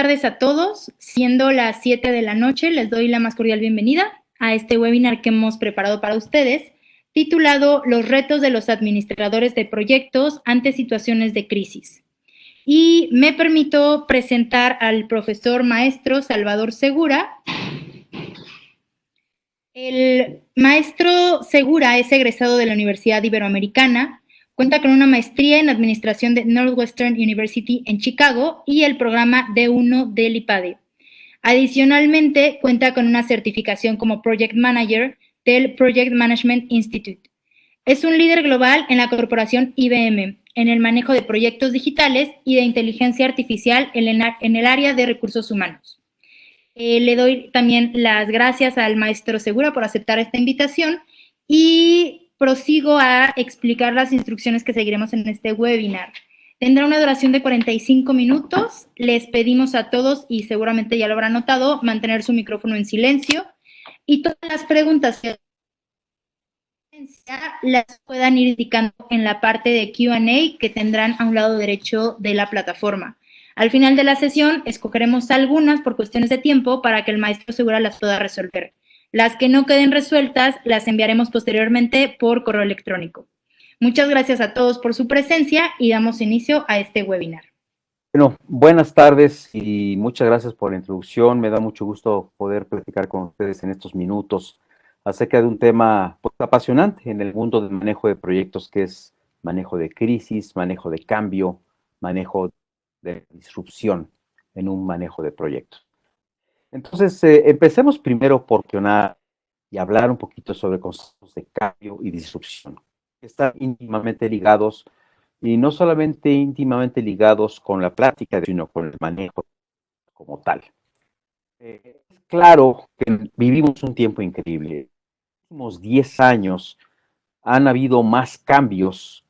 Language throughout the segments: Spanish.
tardes a todos. Siendo las 7 de la noche, les doy la más cordial bienvenida a este webinar que hemos preparado para ustedes, titulado Los retos de los administradores de proyectos ante situaciones de crisis. Y me permito presentar al profesor maestro Salvador Segura. El maestro Segura es egresado de la Universidad Iberoamericana, cuenta con una maestría en administración de Northwestern University en Chicago y el programa D1 del IPADE. Adicionalmente, cuenta con una certificación como Project Manager del Project Management Institute. Es un líder global en la corporación IBM, en el manejo de proyectos digitales y de inteligencia artificial en el área de recursos humanos. Le doy también las gracias al maestro Segura por aceptar esta invitación y prosigo a explicar las instrucciones que seguiremos en este webinar. Tendrá una duración de 45 minutos. Les pedimos a todos, y seguramente ya lo habrán notado, mantener su micrófono en silencio y todas las preguntas que las puedan ir indicando en la parte de Q&A que tendrán a un lado derecho de la plataforma. Al final de la sesión, escogeremos algunas por cuestiones de tiempo para que el maestro Segura las pueda resolver. Las que no queden resueltas las enviaremos posteriormente por correo electrónico. Muchas gracias a todos por su presencia y damos inicio a este webinar. Bueno, buenas tardes y muchas gracias por la introducción. Me da mucho gusto poder platicar con ustedes en estos minutos acerca de un tema pues, apasionante en el mundo del manejo de proyectos, que es manejo de crisis, manejo de cambio, manejo de disrupción en un manejo de proyectos. Entonces, empecemos primero por cuestionar y hablar un poquito sobre conceptos de cambio y disrupción, que están íntimamente ligados, y no solamente íntimamente ligados con la práctica, sino con el manejo como tal. Es claro que vivimos un tiempo increíble. En los últimos 10 años han habido más cambios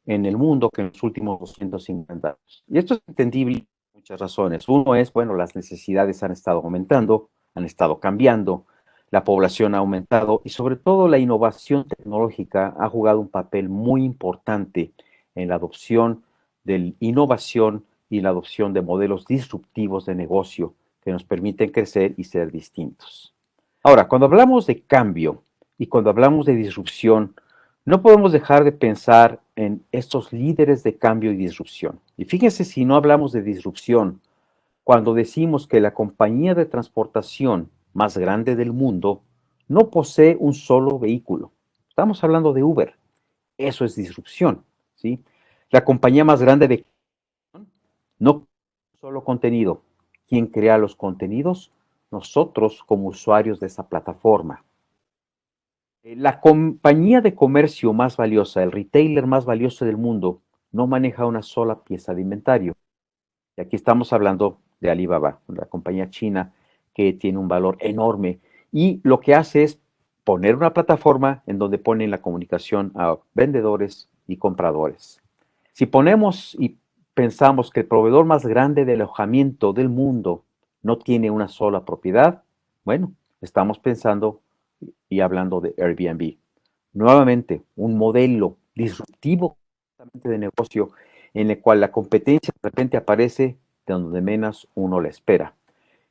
en el mundo que en los últimos 250 años. Y esto es entendible por muchas razones. Uno es, bueno, las necesidades han estado aumentando, han estado cambiando, la población ha aumentado y sobre todo la innovación tecnológica ha jugado un papel muy importante en la adopción de innovación y la adopción de modelos disruptivos de negocio que nos permiten crecer y ser distintos. Ahora, cuando hablamos de cambio y cuando hablamos de disrupción, no podemos dejar de pensar en estos líderes de cambio y disrupción. Y fíjense si no hablamos de disrupción, cuando decimos que la compañía de transportación más grande del mundo no posee un solo vehículo. Estamos hablando de Uber. Eso es disrupción, ¿sí? La compañía más grande de no solo contenido. ¿Quién crea los contenidos? Nosotros como usuarios de esa plataforma. La compañía de comercio más valiosa, el retailer más valioso del mundo, no maneja una sola pieza de inventario. Y aquí estamos hablando de Alibaba, la compañía china que tiene un valor enorme. Y lo que hace es poner una plataforma en donde ponen la comunicación a vendedores y compradores. Si ponemos y pensamos que el proveedor más grande de alojamiento del mundo no tiene una sola propiedad, bueno, estamos pensando y hablando de Airbnb. Nuevamente, un modelo disruptivo de negocio en el cual la competencia de repente aparece de donde menos uno la espera.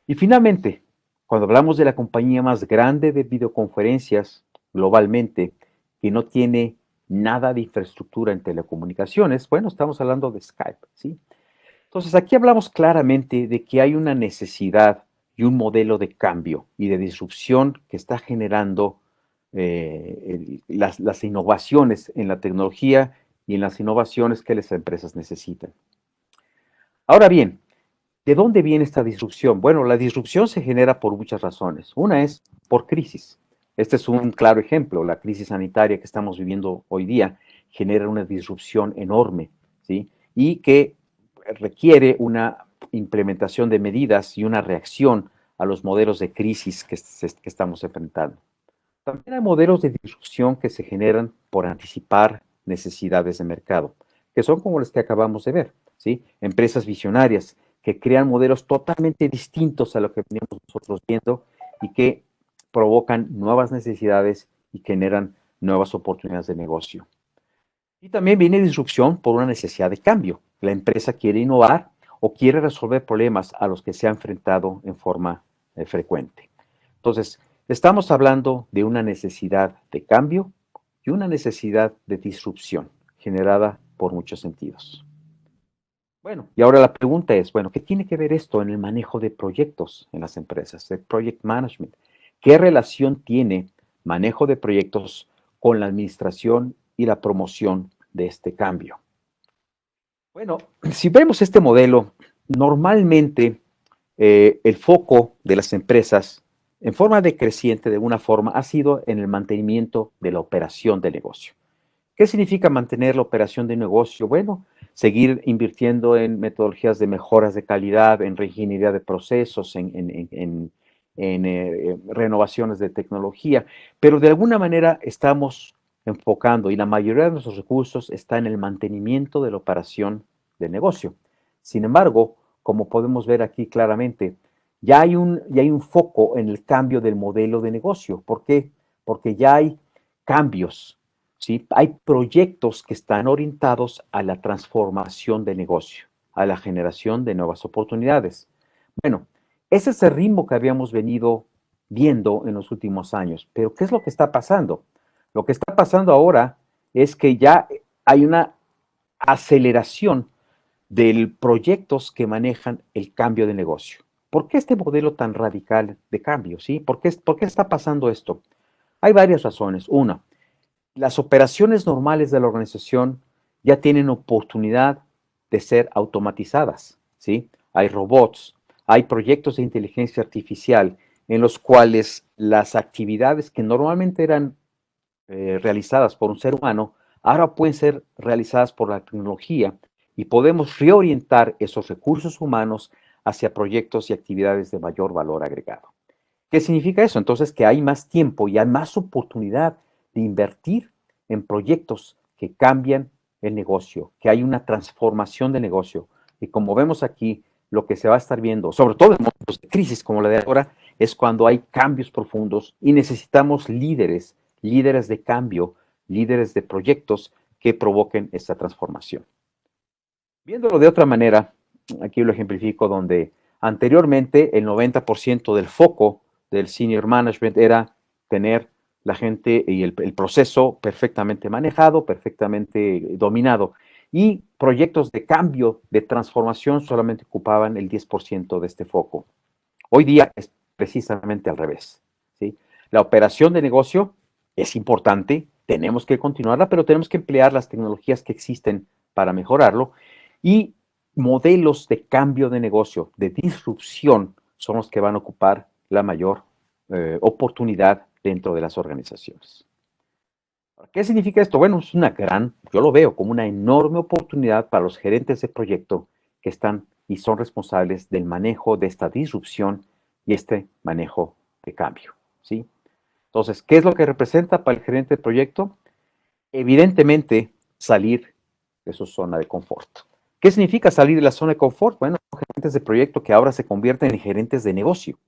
Y finalmente, cuando hablamos de la compañía más grande de videoconferencias globalmente, que no tiene nada de infraestructura en telecomunicaciones, bueno, estamos hablando de Skype, ¿sí? Entonces, aquí hablamos claramente de que hay una necesidad y un modelo de cambio y de disrupción que está generando las innovaciones en la tecnología y en las innovaciones que las empresas necesitan. Ahora bien, ¿de dónde viene esta disrupción? Bueno, la disrupción se genera por muchas razones. Una es por crisis. Este es un claro ejemplo. La crisis sanitaria que estamos viviendo hoy día genera una disrupción enorme, ¿sí? Y que requiere una implementación de medidas y una reacción a los modelos de crisis que estamos enfrentando. También hay modelos de disrupción que se generan por anticipar necesidades de mercado, que son como los que acabamos de ver, ¿sí? Empresas visionarias que crean modelos totalmente distintos a lo que veníamos nosotros viendo y que provocan nuevas necesidades y generan nuevas oportunidades de negocio. Y también viene disrupción por una necesidad de cambio. La empresa quiere innovar o quiere resolver problemas a los que se ha enfrentado en forma frecuente. Entonces, estamos hablando de una necesidad de cambio y una necesidad de disrupción generada por muchos sentidos. Bueno, y ahora la pregunta es, bueno, ¿qué tiene que ver esto en el manejo de proyectos en las empresas, el project management? ¿Qué relación tiene manejo de proyectos con la administración y la promoción de este cambio? Bueno, si vemos este modelo, normalmente el foco de las empresas en forma decreciente de alguna forma ha sido en el mantenimiento de la operación del negocio. ¿Qué significa mantener la operación de negocio? Bueno, seguir invirtiendo en metodologías de mejoras de calidad, en reingeniería de procesos, en renovaciones de tecnología, pero de alguna manera estamos enfocando y la mayoría de nuestros recursos está en el mantenimiento de la operación de negocio. Sin embargo, como podemos ver aquí claramente, ya hay un foco en el cambio del modelo de negocio. ¿Por qué? Porque ya hay cambios, ¿sí? Hay proyectos que están orientados a la transformación de negocio, a la generación de nuevas oportunidades. Bueno, ese es el ritmo que habíamos venido viendo en los últimos años. Pero ¿qué es lo que está pasando? Lo que está pasando ahora es que ya hay una aceleración de proyectos que manejan el cambio de negocio. ¿Por qué este modelo tan radical de cambio? ¿Sí? ¿Por qué está pasando esto? Hay varias razones. Una, las operaciones normales de la organización ya tienen oportunidad de ser automatizadas, ¿sí? Hay robots, hay proyectos de inteligencia artificial en los cuales las actividades que normalmente eran realizadas por un ser humano, ahora pueden ser realizadas por la tecnología y podemos reorientar esos recursos humanos hacia proyectos y actividades de mayor valor agregado. ¿Qué significa eso? Entonces que hay más tiempo y hay más oportunidad de invertir en proyectos que cambian el negocio, que hay una transformación de negocio. Y como vemos aquí, lo que se va a estar viendo, sobre todo en momentos de crisis como la de ahora, es cuando hay cambios profundos y necesitamos líderes, líderes de cambio, líderes de proyectos que provoquen esta transformación. Viéndolo de otra manera, aquí lo ejemplifico donde anteriormente el 90% del foco del senior management era tener la gente y el proceso perfectamente manejado, perfectamente dominado. Y proyectos de cambio, de transformación, solamente ocupaban el 10% de este foco. Hoy día es precisamente al revés, ¿sí? La operación de negocio es importante, tenemos que continuarla, pero tenemos que emplear las tecnologías que existen para mejorarlo y modelos de cambio de negocio, de disrupción, son los que van a ocupar la mayor oportunidad dentro de las organizaciones. ¿Qué significa esto? Bueno, es una yo lo veo como una enorme oportunidad para los gerentes de proyecto que están y son responsables del manejo de esta disrupción y este manejo de cambio, ¿sí? Entonces, ¿qué es lo que representa para el gerente de proyecto? Evidentemente, salir de su zona de confort. ¿Qué significa salir de la zona de confort? Bueno, son gerentes de proyecto que ahora se convierten en gerentes de negocio,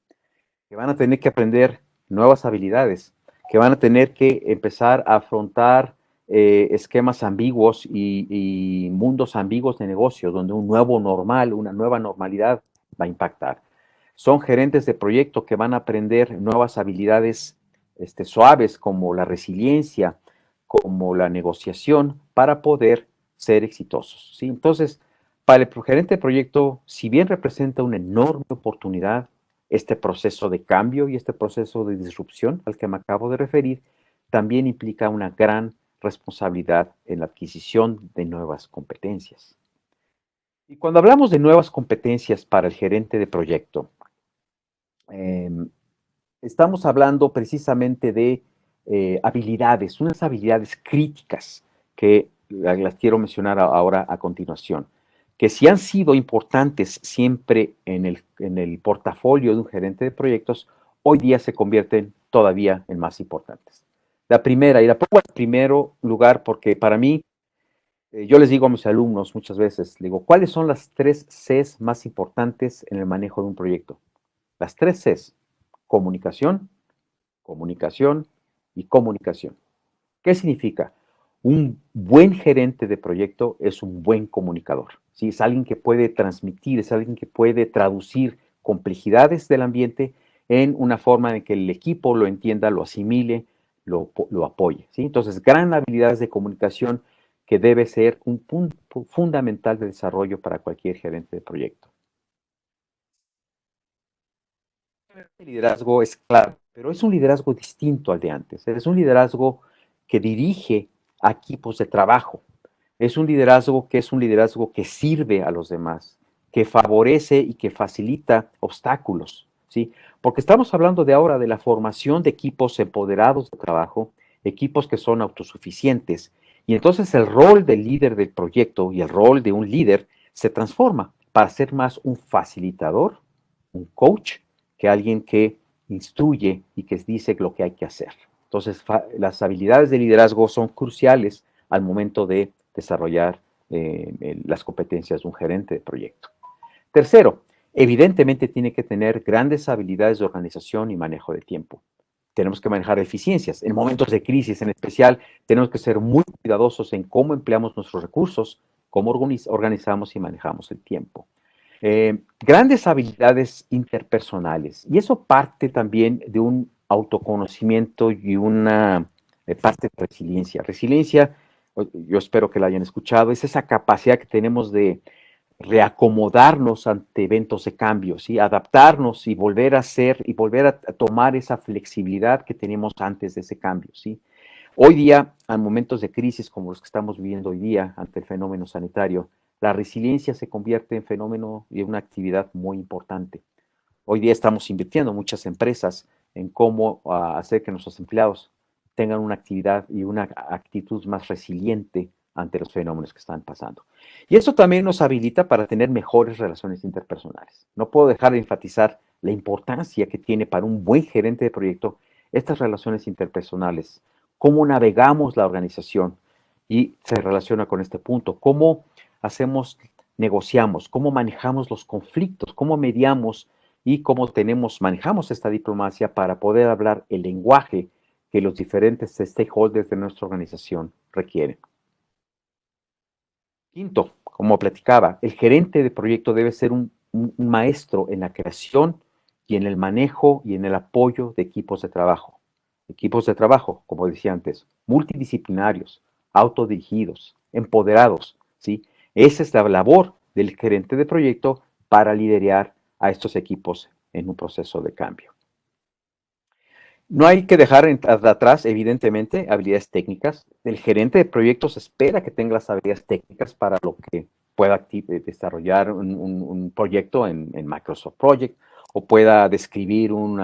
que van a tener que aprender nuevas habilidades, que van a tener que empezar a afrontar esquemas ambiguos y mundos ambiguos de negocios, donde un nuevo normal, una nueva normalidad va a impactar. Son gerentes de proyecto que van a aprender nuevas habilidades suaves como la resiliencia, como la negociación, para poder ser exitosos, ¿sí? Entonces, para el gerente de proyecto, si bien representa una enorme oportunidad, este proceso de cambio y este proceso de disrupción al que me acabo de referir, también implica una gran responsabilidad en la adquisición de nuevas competencias. Y cuando hablamos de nuevas competencias para el gerente de proyecto, eh, estamos hablando precisamente de habilidades, unas habilidades críticas que las quiero mencionar ahora a continuación, que si han sido importantes siempre en el portafolio de un gerente de proyectos, hoy día se convierten todavía en más importantes. La primera, y la pongo en primero lugar porque para mí, yo les digo a mis alumnos muchas veces, digo, ¿cuáles son las 3 Cs más importantes en el manejo de un proyecto? Las 3 Cs: comunicación, comunicación y comunicación. ¿Qué significa? Un buen gerente de proyecto es un buen comunicador. ¿sí? Es alguien que puede transmitir, es alguien que puede traducir complejidades del ambiente en una forma en que el equipo lo entienda, lo asimile, lo apoye, ¿sí? Entonces, gran habilidades de comunicación que debe ser un punto fundamental de desarrollo para cualquier gerente de proyecto. El liderazgo es clave, pero es un liderazgo distinto al de antes. Es un liderazgo que dirige a equipos de trabajo. Es un liderazgo que sirve a los demás, que favorece y que facilita obstáculos, ¿sí? Porque estamos hablando de ahora de la formación de equipos empoderados de trabajo, equipos que son autosuficientes. Y entonces el rol del líder del proyecto y el rol de un líder se transforma para ser más un facilitador, un coach, que alguien que instruye y que dice lo que hay que hacer. Entonces, las habilidades de liderazgo son cruciales al momento de desarrollar las competencias de un gerente de proyecto. Tercero, evidentemente tiene que tener grandes habilidades de organización y manejo de tiempo. Tenemos que manejar eficiencias. En momentos de crisis en especial, tenemos que ser muy cuidadosos en cómo empleamos nuestros recursos, cómo organizamos y manejamos el tiempo. Grandes habilidades interpersonales. Y eso parte también de un autoconocimiento y una parte de resiliencia. Resiliencia, yo espero que la hayan escuchado, es esa capacidad que tenemos de reacomodarnos ante eventos de cambio, ¿sí? Adaptarnos y volver a ser y volver a tomar esa flexibilidad que teníamos antes de ese cambio, ¿sí? Hoy día, en momentos de crisis como los que estamos viviendo hoy día ante el fenómeno sanitario, la resiliencia se convierte en fenómeno y en una actividad muy importante. Hoy día estamos invirtiendo muchas empresas en cómo hacer que nuestros empleados tengan una actividad y una actitud más resiliente ante los fenómenos que están pasando. Y eso también nos habilita para tener mejores relaciones interpersonales. No puedo dejar de enfatizar la importancia que tiene para un buen gerente de proyecto estas relaciones interpersonales, cómo navegamos la organización y se relaciona con este punto, cómo hacemos, negociamos, cómo manejamos los conflictos, cómo mediamos y cómo manejamos esta diplomacia para poder hablar el lenguaje que los diferentes stakeholders de nuestra organización requieren. Quinto, como platicaba, el gerente de proyecto debe ser un maestro en la creación y en el manejo y en el apoyo de equipos de trabajo. Equipos de trabajo, como decía antes, multidisciplinarios, autodirigidos, empoderados, ¿sí? Esa es la labor del gerente de proyecto para liderar a estos equipos en un proceso de cambio. No hay que dejar atrás, evidentemente, habilidades técnicas. El gerente de proyectos espera que tenga las habilidades técnicas para lo que pueda desarrollar un proyecto en Microsoft Project o pueda describir un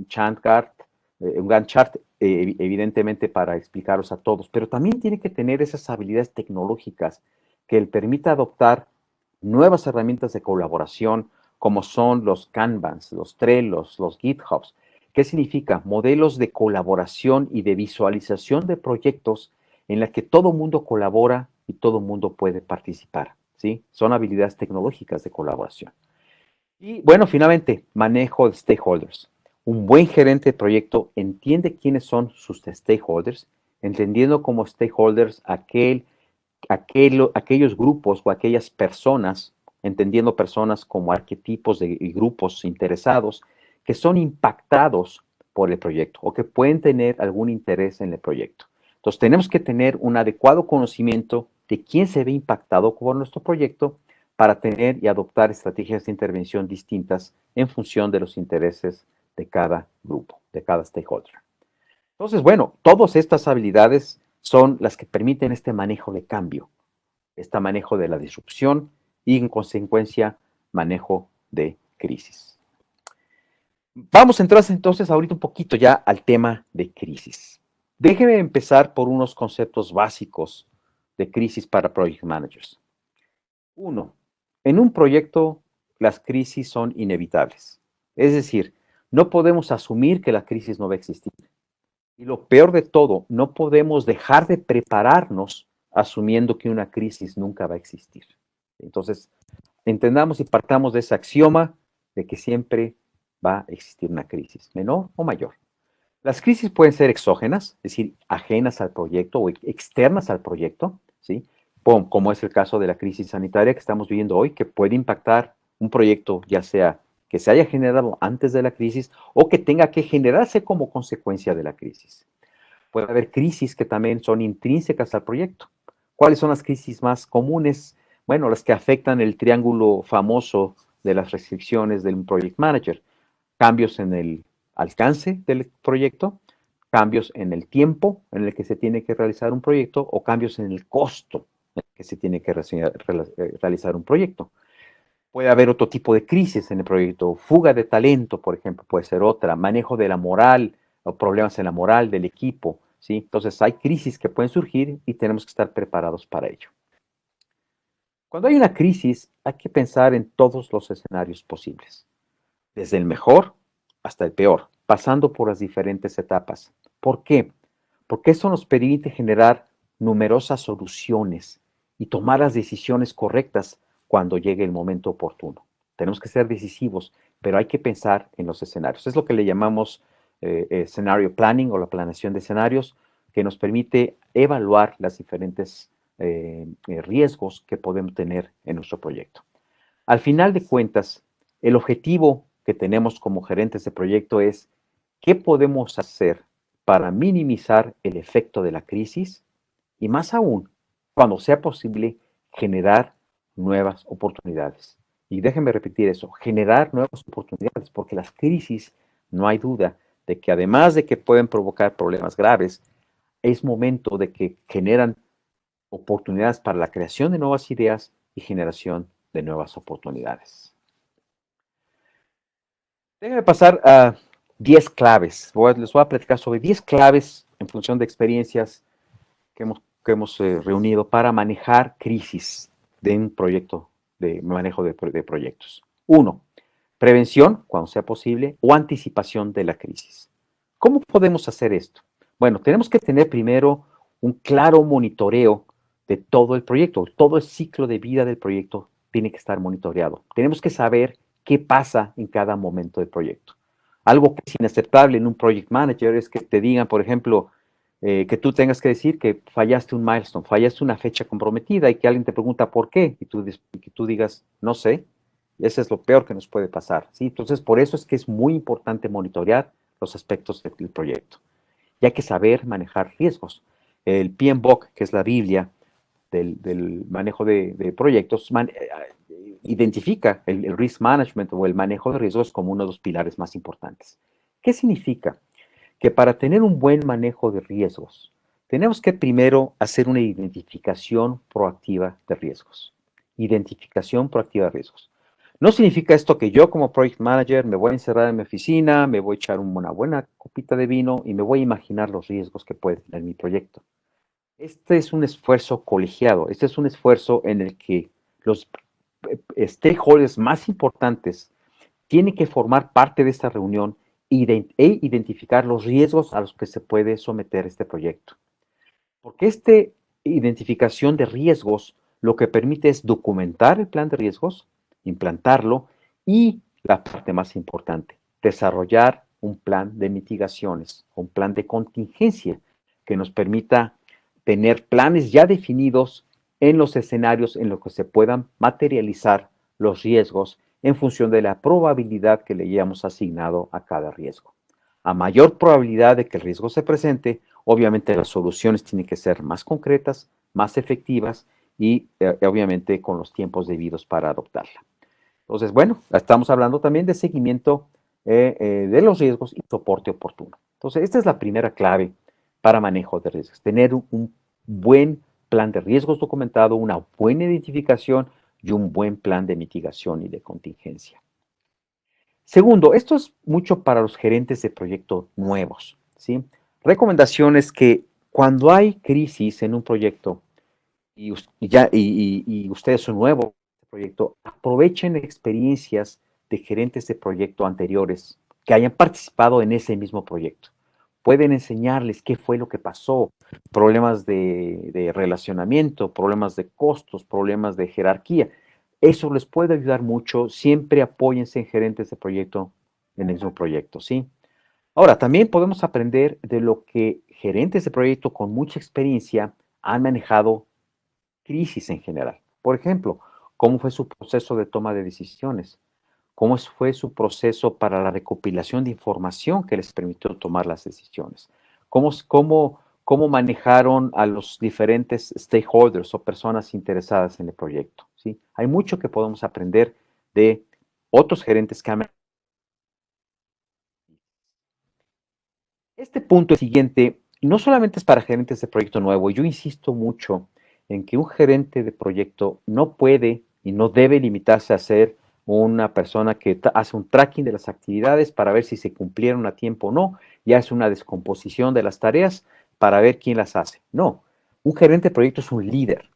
Gantt chart, evidentemente para explicaros a todos, pero también tiene que tener esas habilidades tecnológicas que le permita adoptar nuevas herramientas de colaboración como son los Kanbans, los Trellos, los GitHubs. ¿Qué significa? Modelos de colaboración y de visualización de proyectos en la que todo mundo colabora y todo mundo puede participar, ¿sí? Son habilidades tecnológicas de colaboración. Y bueno, finalmente, manejo de stakeholders. Un buen gerente de proyecto entiende quiénes son sus stakeholders, entendiendo como stakeholders aquellos grupos o aquellas personas, entendiendo personas como arquetipos de grupos interesados que son impactados por el proyecto o que pueden tener algún interés en el proyecto. Entonces tenemos que tener un adecuado conocimiento de quién se ve impactado por nuestro proyecto para tener y adoptar estrategias de intervención distintas en función de los intereses de cada grupo, de cada stakeholder. Entonces, bueno, todas estas habilidades son las que permiten este manejo de cambio, este manejo de la disrupción y, en consecuencia, manejo de crisis. Vamos a entrar entonces ahorita un poquito ya al tema de crisis. Déjeme empezar por unos conceptos básicos de crisis para project managers. Uno, en un proyecto las crisis son inevitables. Es decir, no podemos asumir que la crisis no va a existir. Y lo peor de todo, no podemos dejar de prepararnos asumiendo que una crisis nunca va a existir. Entonces, entendamos y partamos de ese axioma de que siempre va a existir una crisis, menor o mayor. Las crisis pueden ser exógenas, es decir, ajenas al proyecto o externas al proyecto, ¿sí? como es el caso de la crisis sanitaria que estamos viviendo hoy, que puede impactar un proyecto, ya sea que se haya generado antes de la crisis o que tenga que generarse como consecuencia de la crisis. Puede haber crisis que también son intrínsecas al proyecto. ¿Cuáles son las crisis más comunes? Bueno, las que afectan el triángulo famoso de las restricciones del project manager. Cambios en el alcance del proyecto, cambios en el tiempo en el que se tiene que realizar un proyecto o cambios en el costo en el que se tiene que realizar un proyecto. Puede haber otro tipo de crisis en el proyecto, fuga de talento, por ejemplo, puede ser otra, manejo de la moral o problemas en la moral del equipo, ¿sí? Entonces hay crisis que pueden surgir y tenemos que estar preparados para ello. Cuando hay una crisis, hay que pensar en todos los escenarios posibles, desde el mejor hasta el peor, pasando por las diferentes etapas. ¿Por qué? Porque eso nos permite generar numerosas soluciones y tomar las decisiones correctas cuando llegue el momento oportuno. Tenemos que ser decisivos, pero hay que pensar en los escenarios. Es lo que le llamamos scenario planning o la planeación de escenarios, que nos permite evaluar las diferentes riesgos que podemos tener en nuestro proyecto. Al final de cuentas, el objetivo que tenemos como gerentes de proyecto es qué podemos hacer para minimizar el efecto de la crisis y más aún, cuando sea posible, generar nuevas oportunidades. Y déjenme repetir eso, generar nuevas oportunidades, porque las crisis, no hay duda de que además de que pueden provocar problemas graves, es momento de que generan oportunidades para la creación de nuevas ideas y generación de nuevas oportunidades. Déjenme pasar a 10 claves. Les voy a platicar sobre 10 claves en función de experiencias que hemos reunido para manejar crisis de un proyecto, de manejo de proyectos. 1. Prevención, cuando sea posible, o anticipación de la crisis. ¿Cómo podemos hacer esto? Bueno, tenemos que tener primero un claro monitoreo de todo el proyecto. Todo el ciclo de vida del proyecto tiene que estar monitoreado. Tenemos que saber qué pasa en cada momento del proyecto. Algo que es inaceptable en un project manager es que te digan, por ejemplo, que tú tengas que decir que fallaste un milestone, fallaste una fecha comprometida y que alguien te pregunta por qué y que tú digas, no sé. Eso es lo peor que nos puede pasar, ¿sí? Entonces, por eso es que es muy importante monitorear los aspectos del proyecto. Y hay que saber manejar riesgos. El PMBOK, que es la Biblia del manejo de proyectos, identifica el risk management o el manejo de riesgos como uno de los pilares más importantes. ¿Qué significa? Que para tener un buen manejo de riesgos, tenemos que primero hacer una identificación proactiva de riesgos. Identificación proactiva de riesgos. No significa esto que yo como project manager me voy a encerrar en mi oficina, me voy a echar una buena copita de vino y me voy a imaginar los riesgos que puede tener mi proyecto. Este es un esfuerzo colegiado, este es un esfuerzo en el que los stakeholders más importantes tienen que formar parte de esta reunión e identificar los riesgos a los que se puede someter este proyecto. Porque esta identificación de riesgos lo que permite es documentar el plan de riesgos, implantarlo y, la parte más importante, desarrollar un plan de mitigaciones, un plan de contingencia que nos permita tener planes ya definidos en los escenarios en los que se puedan materializar los riesgos en función de la probabilidad que le hayamos asignado a cada riesgo. A mayor probabilidad de que el riesgo se presente, obviamente las soluciones tienen que ser más concretas, más efectivas y obviamente con los tiempos debidos para adoptarla. Entonces, bueno, estamos hablando también de seguimiento de los riesgos y soporte oportuno. Entonces, esta es la primera clave para manejo de riesgos, tener un buen plan de riesgos documentado, una buena identificación y un buen plan de mitigación y de contingencia. Segundo, esto es mucho para los gerentes de proyectos nuevos, ¿sí? Recomendaciones que cuando hay crisis en un proyecto y ustedes son nuevos en este proyecto, aprovechen experiencias de gerentes de proyecto anteriores que hayan participado en ese mismo proyecto. Pueden enseñarles qué fue lo que pasó, problemas de relacionamiento, problemas de costos, problemas de jerarquía. Eso les puede ayudar mucho. Siempre apóyense en gerentes de proyecto en el mismo proyecto, ¿sí? Ahora, también podemos aprender de lo que gerentes de proyecto con mucha experiencia han manejado crisis en general. Por ejemplo, cómo fue su proceso de toma de decisiones, cómo fue su proceso para la recopilación de información que les permitió tomar las decisiones, cómo manejaron a los diferentes stakeholders o personas interesadas en el proyecto, ¿sí? Hay mucho que podemos aprender de otros gerentes que han... Este punto siguiente no solamente es para gerentes de proyecto nuevo, yo insisto mucho en que un gerente de proyecto no puede y no debe limitarse a ser una persona que hace un tracking de las actividades para ver si se cumplieron a tiempo o no, y hace una descomposición de las tareas para ver quién las hace. No, un gerente de proyecto es un líder.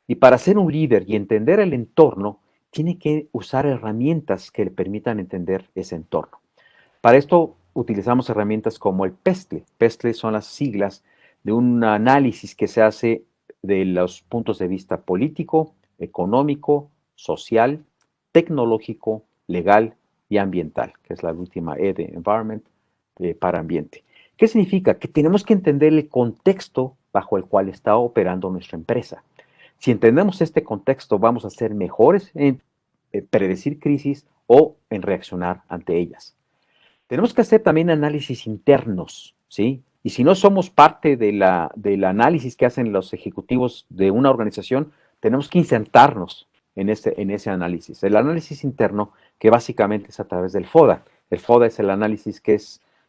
Y para ser un líder y entender el entorno, tiene que usar herramientas que le permitan entender ese entorno. Para esto utilizamos herramientas como el PESTLE. PESTLE son las siglas de un análisis que se hace de los puntos de vista político, económico, social, tecnológico, legal y ambiental, que es la última E de Environment, para ambiente. ¿Qué significa? Que tenemos que entender el contexto bajo el cual está operando nuestra empresa. Si entendemos este contexto, vamos a ser mejores en predecir crisis o en reaccionar ante ellas. Tenemos que hacer también análisis internos, ¿sí? Y si no somos parte del análisis que hacen los ejecutivos de una organización, tenemos que insertarnos en ese análisis. El análisis interno, que básicamente es a través del FODA. El FODA es el análisis que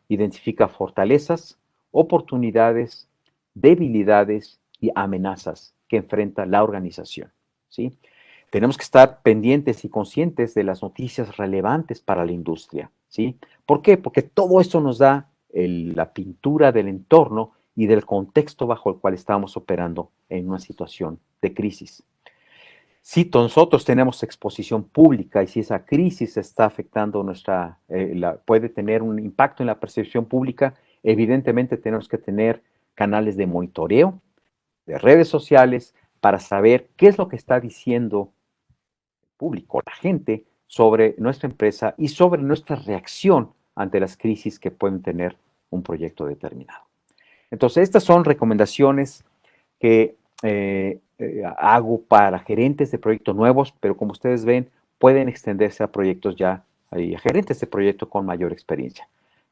identifica fortalezas, oportunidades, debilidades y amenazas que enfrenta la organización, ¿sí? Tenemos que estar pendientes y conscientes de las noticias relevantes para la industria, ¿sí? ¿Por qué? Porque todo eso nos da la pintura del entorno y del contexto bajo el cual estamos operando en una situación de crisis. Si nosotros tenemos exposición pública y si esa crisis está afectando puede tener un impacto en la percepción pública, evidentemente tenemos que tener canales de monitoreo, de redes sociales, para saber qué es lo que está diciendo público, la gente, sobre nuestra empresa y sobre nuestra reacción ante las crisis que pueden tener un proyecto determinado. Entonces, estas son recomendaciones que hago para gerentes de proyectos nuevos, pero como ustedes ven, pueden extenderse a proyectos ya, a gerentes de proyecto con mayor experiencia.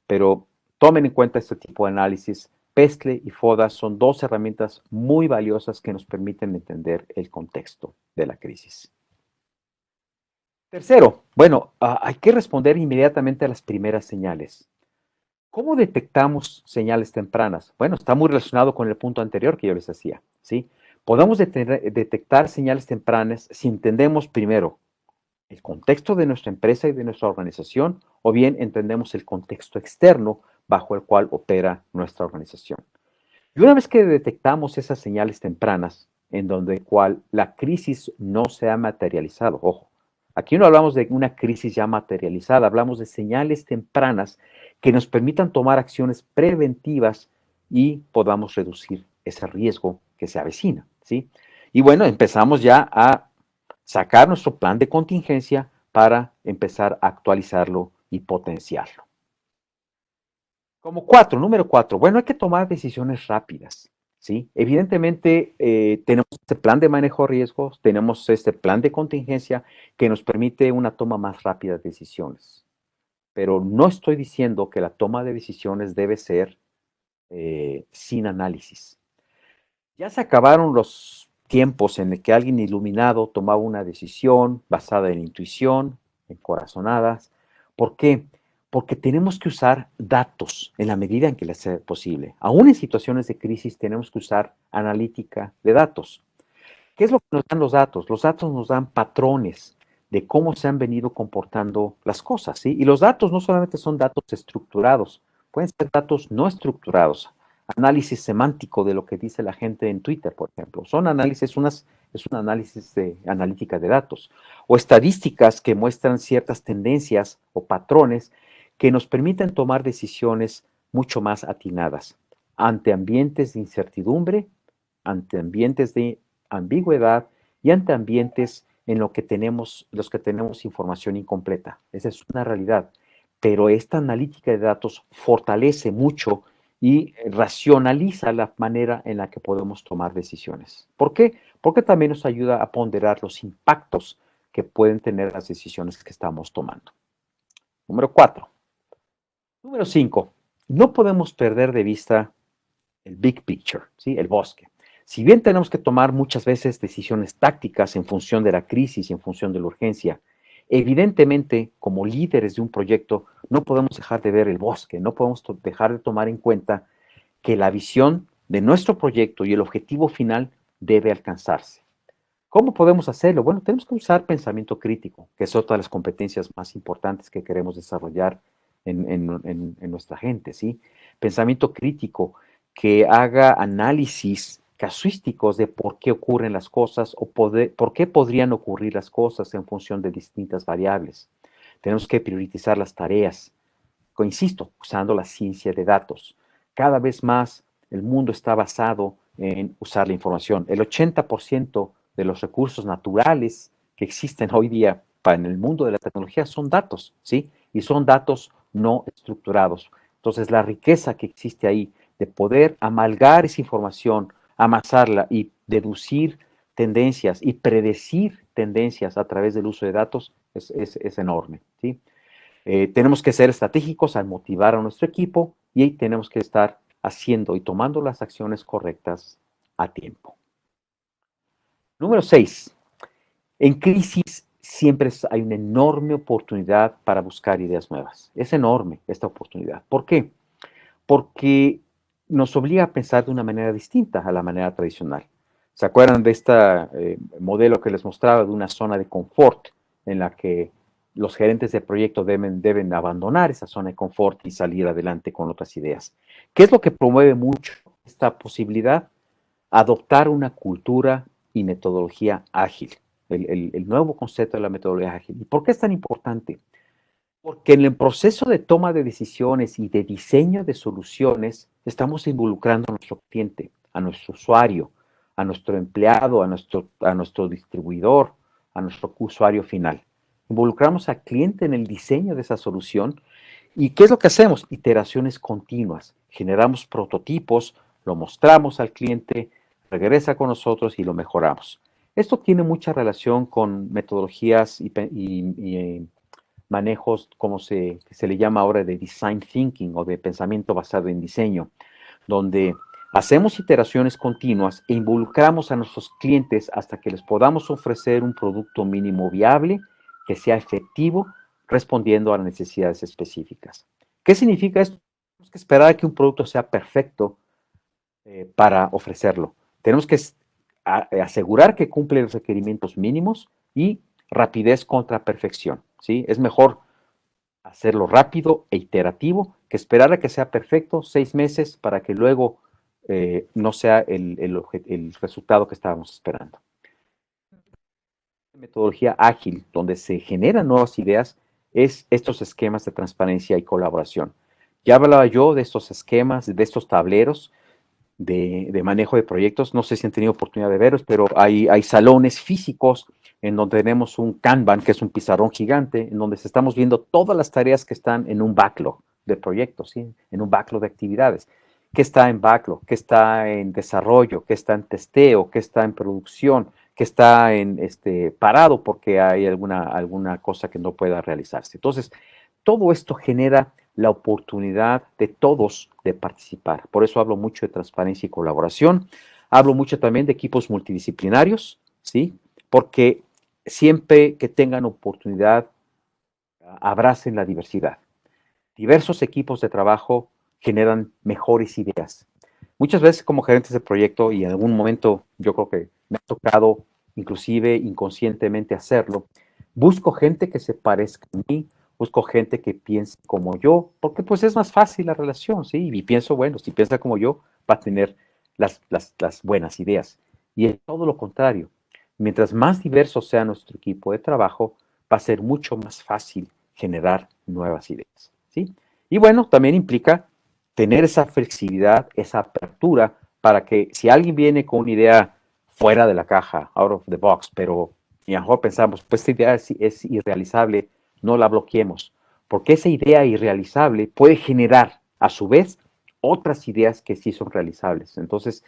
Pero tomen en cuenta este tipo de análisis. PESTLE y FODA son dos herramientas muy valiosas que nos permiten entender el contexto de la crisis. Tercero, bueno, hay que responder inmediatamente a las primeras señales. ¿Cómo detectamos señales tempranas? Bueno, está muy relacionado con el punto anterior que yo les hacía, ¿sí? Podemos detectar señales tempranas si entendemos primero el contexto de nuestra empresa y de nuestra organización, o bien entendemos el contexto externo bajo el cual opera nuestra organización. Y una vez que detectamos esas señales tempranas, en donde cual la crisis no se ha materializado, ojo, aquí no hablamos de una crisis ya materializada, hablamos de señales tempranas que nos permitan tomar acciones preventivas y podamos reducir ese riesgo que se avecina, ¿sí? Y bueno, empezamos ya a sacar nuestro plan de contingencia para empezar a actualizarlo y potenciarlo. Como número 4, bueno, hay que tomar decisiones rápidas, ¿sí? Evidentemente, tenemos este plan de manejo de riesgos, tenemos este plan de contingencia que nos permite una toma más rápida de decisiones. Pero no estoy diciendo que la toma de decisiones debe ser sin análisis. Ya se acabaron los tiempos en el que alguien iluminado tomaba una decisión basada en intuición, en corazonadas. ¿Por qué? Porque tenemos que usar datos en la medida en que les sea posible. Aún en situaciones de crisis tenemos que usar analítica de datos. ¿Qué es lo que nos dan los datos? Los datos nos dan patrones de cómo se han venido comportando las cosas, ¿sí? Y los datos no solamente son datos estructurados, pueden ser datos no estructurados. Análisis semántico de lo que dice la gente en Twitter, por ejemplo. Es un análisis de analítica de datos. O estadísticas que muestran ciertas tendencias o patrones que nos permiten tomar decisiones mucho más atinadas ante ambientes de incertidumbre, ante ambientes de ambigüedad y ante ambientes en los que tenemos información incompleta. Esa es una realidad. Pero esta analítica de datos fortalece mucho y racionaliza la manera en la que podemos tomar decisiones. ¿Por qué? Porque también nos ayuda a ponderar los impactos que pueden tener las decisiones que estamos tomando. Número 4. Número 5. No podemos perder de vista el big picture, ¿sí? El bosque. Si bien tenemos que tomar muchas veces decisiones tácticas en función de la crisis y en función de la urgencia, evidentemente, como líderes de un proyecto, no podemos dejar de ver el bosque, no podemos dejar de tomar en cuenta que la visión de nuestro proyecto y el objetivo final debe alcanzarse. ¿Cómo podemos hacerlo? Bueno, tenemos que usar pensamiento crítico, que es otra de las competencias más importantes que queremos desarrollar en nuestra gente, ¿sí? Pensamiento crítico que haga análisis casuísticos de por qué ocurren las cosas o por qué podrían ocurrir las cosas en función de distintas variables. Tenemos que priorizar las tareas, insisto, usando la ciencia de datos. Cada vez más el mundo está basado en usar la información. El 80% de los recursos naturales que existen hoy día en el mundo de la tecnología son datos, ¿sí? Y son datos no estructurados. Entonces, la riqueza que existe ahí de poder amalgar esa información, amasarla y deducir tendencias y predecir tendencias a través del uso de datos es enorme, ¿sí? Tenemos que ser estratégicos al motivar a nuestro equipo y tenemos que estar haciendo y tomando las acciones correctas a tiempo. Número 6. En crisis siempre hay una enorme oportunidad para buscar ideas nuevas. Es enorme esta oportunidad. ¿Por qué? Porque nos obliga a pensar de una manera distinta a la manera tradicional. ¿Se acuerdan de este modelo que les mostraba de una zona de confort en la que los gerentes de proyecto deben abandonar esa zona de confort y salir adelante con otras ideas? ¿Qué es lo que promueve mucho esta posibilidad? Adoptar una cultura y metodología ágil, el nuevo concepto de la metodología ágil. ¿Y por qué es tan importante? Porque en el proceso de toma de decisiones y de diseño de soluciones, estamos involucrando a nuestro cliente, a nuestro usuario, a nuestro empleado, a nuestro distribuidor, a nuestro usuario final. Involucramos al cliente en el diseño de esa solución. ¿Y qué es lo que hacemos? Iteraciones continuas. Generamos prototipos, lo mostramos al cliente, regresa con nosotros y lo mejoramos. Esto tiene mucha relación con metodologías y manejos, como se le llama ahora, de design thinking o de pensamiento basado en diseño, donde hacemos iteraciones continuas e involucramos a nuestros clientes hasta que les podamos ofrecer un producto mínimo viable que sea efectivo respondiendo a las necesidades específicas. ¿Qué significa esto? Tenemos que esperar a que un producto sea perfecto para ofrecerlo. Tenemos que asegurar que cumple los requerimientos mínimos y rapidez contra perfección, ¿sí? Es mejor hacerlo rápido e iterativo que esperar a que sea perfecto 6 meses para que luego no sea el resultado que estábamos esperando. Metodología ágil, donde se generan nuevas ideas, es estos esquemas de transparencia y colaboración. Ya hablaba yo de estos esquemas, de estos tableros de manejo de proyectos. No sé si han tenido oportunidad de verlos, pero hay salones físicos en donde tenemos un Kanban, que es un pizarrón gigante, en donde estamos viendo todas las tareas que están en un backlog de proyectos, ¿sí? En un backlog de actividades. ¿Qué está en backlog? ¿Qué está en desarrollo? ¿Qué está en testeo? ¿Qué está en producción? ¿Qué está en parado porque hay alguna cosa que no pueda realizarse? Entonces, todo esto genera la oportunidad de todos de participar. Por eso hablo mucho de transparencia y colaboración. Hablo mucho también de equipos multidisciplinarios, ¿sí? Porque siempre que tengan oportunidad, abracen la diversidad. Diversos equipos de trabajo generan mejores ideas. Muchas veces como gerentes de proyecto, y en algún momento yo creo que me ha tocado inclusive inconscientemente hacerlo, busco gente que se parezca a mí, busco gente que piense como yo, porque pues es más fácil la relación, ¿sí? Y pienso, bueno, si piensa como yo, va a tener las buenas ideas. Y es todo lo contrario. Mientras más diverso sea nuestro equipo de trabajo, va a ser mucho más fácil generar nuevas ideas, ¿sí? Y bueno, también implica tener esa flexibilidad, esa apertura, para que si alguien viene con una idea fuera de la caja, out of the box, pero a lo mejor pensamos, pues esta idea es irrealizable, no la bloqueemos, porque esa idea irrealizable puede generar, a su vez, otras ideas que sí son realizables. Entonces,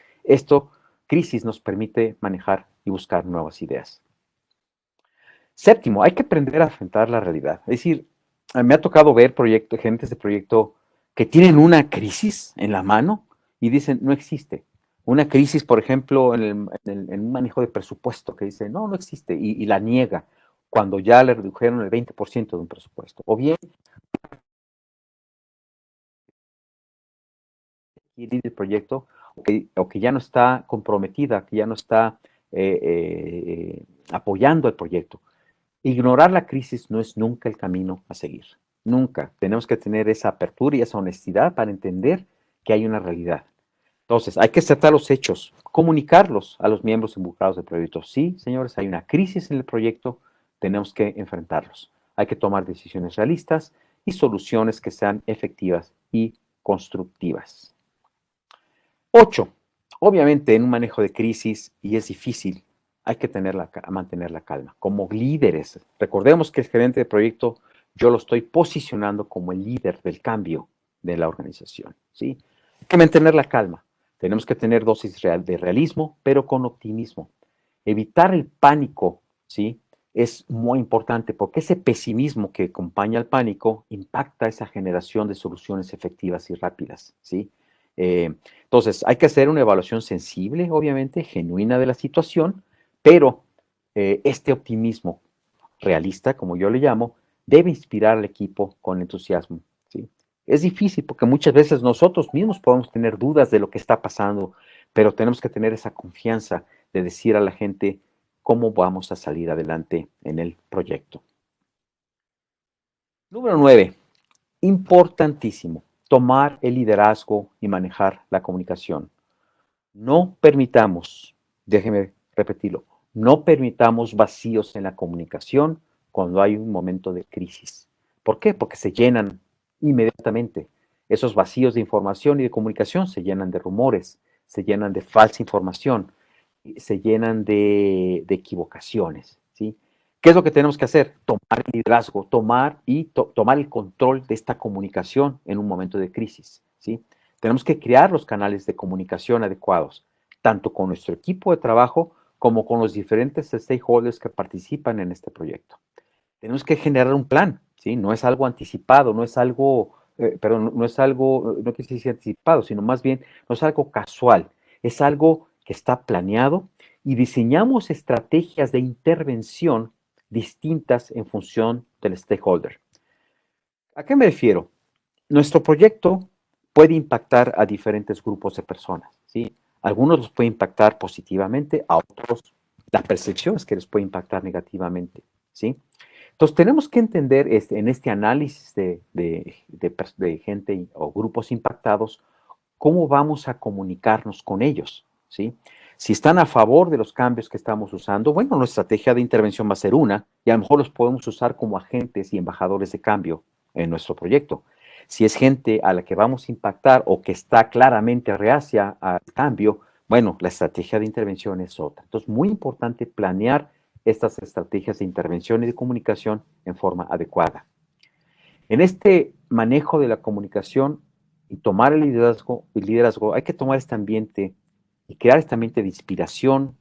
crisis nos permite manejar y buscar nuevas ideas. Séptimo, hay que aprender a enfrentar la realidad. Es decir, me ha tocado ver gerentes de proyecto que tienen una crisis en la mano y dicen, no existe. Una crisis, por ejemplo, en un manejo de presupuesto que dice, no, no existe, y la niega cuando ya le redujeron el 20% de un presupuesto. O bien, el proyecto, o que ya no está comprometida, que ya no está apoyando el proyecto. Ignorar la crisis no es nunca el camino a seguir. Nunca. Tenemos que tener esa apertura y esa honestidad para entender que hay una realidad. Entonces, hay que aceptar los hechos, comunicarlos a los miembros involucrados del proyecto. Sí, señores, hay una crisis en el proyecto, tenemos que enfrentarlos. Hay que tomar decisiones realistas y soluciones que sean efectivas y constructivas. 8. Obviamente, en un manejo de crisis, y es difícil, hay que mantener la calma. Como líderes, recordemos que el gerente de proyecto, yo lo estoy posicionando como el líder del cambio de la organización, ¿sí? Hay que mantener la calma. Tenemos que tener dosis de realismo, pero con optimismo. Evitar el pánico, ¿sí? Es muy importante porque ese pesimismo que acompaña al pánico impacta esa generación de soluciones efectivas y rápidas, ¿sí? Entonces, hay que hacer una evaluación sensible, obviamente, genuina de la situación, pero este optimismo realista, como yo le llamo, debe inspirar al equipo con entusiasmo, ¿sí? Es difícil porque muchas veces nosotros mismos podemos tener dudas de lo que está pasando, pero tenemos que tener esa confianza de decir a la gente cómo vamos a salir adelante en el proyecto. Número 9, importantísimo, tomar el liderazgo y manejar la comunicación. No permitamos, déjeme repetirlo, no permitamos vacíos en la comunicación cuando hay un momento de crisis. ¿Por qué? Porque se llenan inmediatamente. Esos vacíos de información y de comunicación se llenan de rumores, se llenan de falsa información, se llenan de equivocaciones, ¿sí? ¿Qué es lo que tenemos que hacer? Tomar el liderazgo, tomar el control de esta comunicación en un momento de crisis, ¿sí? Tenemos que crear los canales de comunicación adecuados, tanto con nuestro equipo de trabajo como con los diferentes stakeholders que participan en este proyecto. Tenemos que generar un plan, ¿sí? No es algo anticipado, no es algo, no es algo, no quiero decir anticipado, sino más bien, no es algo casual, es algo que está planeado y diseñamos estrategias de intervención distintas en función del stakeholder. ¿A qué me refiero? Nuestro proyecto puede impactar a diferentes grupos de personas, ¿sí? Algunos los puede impactar positivamente, a otros la percepción es que les puede impactar negativamente, ¿sí? Entonces tenemos que entender en este análisis de gente o grupos impactados, cómo vamos a comunicarnos con ellos, ¿sí? Si están a favor de los cambios que estamos usando, bueno, nuestra estrategia de intervención va a ser una, y a lo mejor los podemos usar como agentes y embajadores de cambio en nuestro proyecto. Si es gente a la que vamos a impactar o que está claramente reacia al cambio, bueno, la estrategia de intervención es otra. Entonces, muy importante planear estas estrategias de intervención y de comunicación en forma adecuada. En este manejo de la comunicación y tomar el liderazgo, hay que tomar este ambiente y crear este ambiente de inspiración,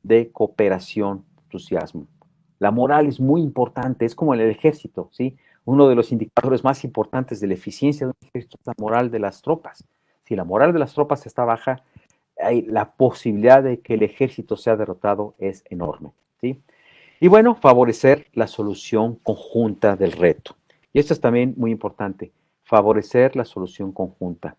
de cooperación, entusiasmo. La moral es muy importante, es como en el ejército, ¿sí? Uno de los indicadores más importantes de la eficiencia de un ejército es la moral de las tropas. Si la moral de las tropas está baja, la posibilidad de que el ejército sea derrotado es enorme, ¿sí? Y bueno, favorecer la solución conjunta del reto. Y esto es también muy importante, favorecer la solución conjunta.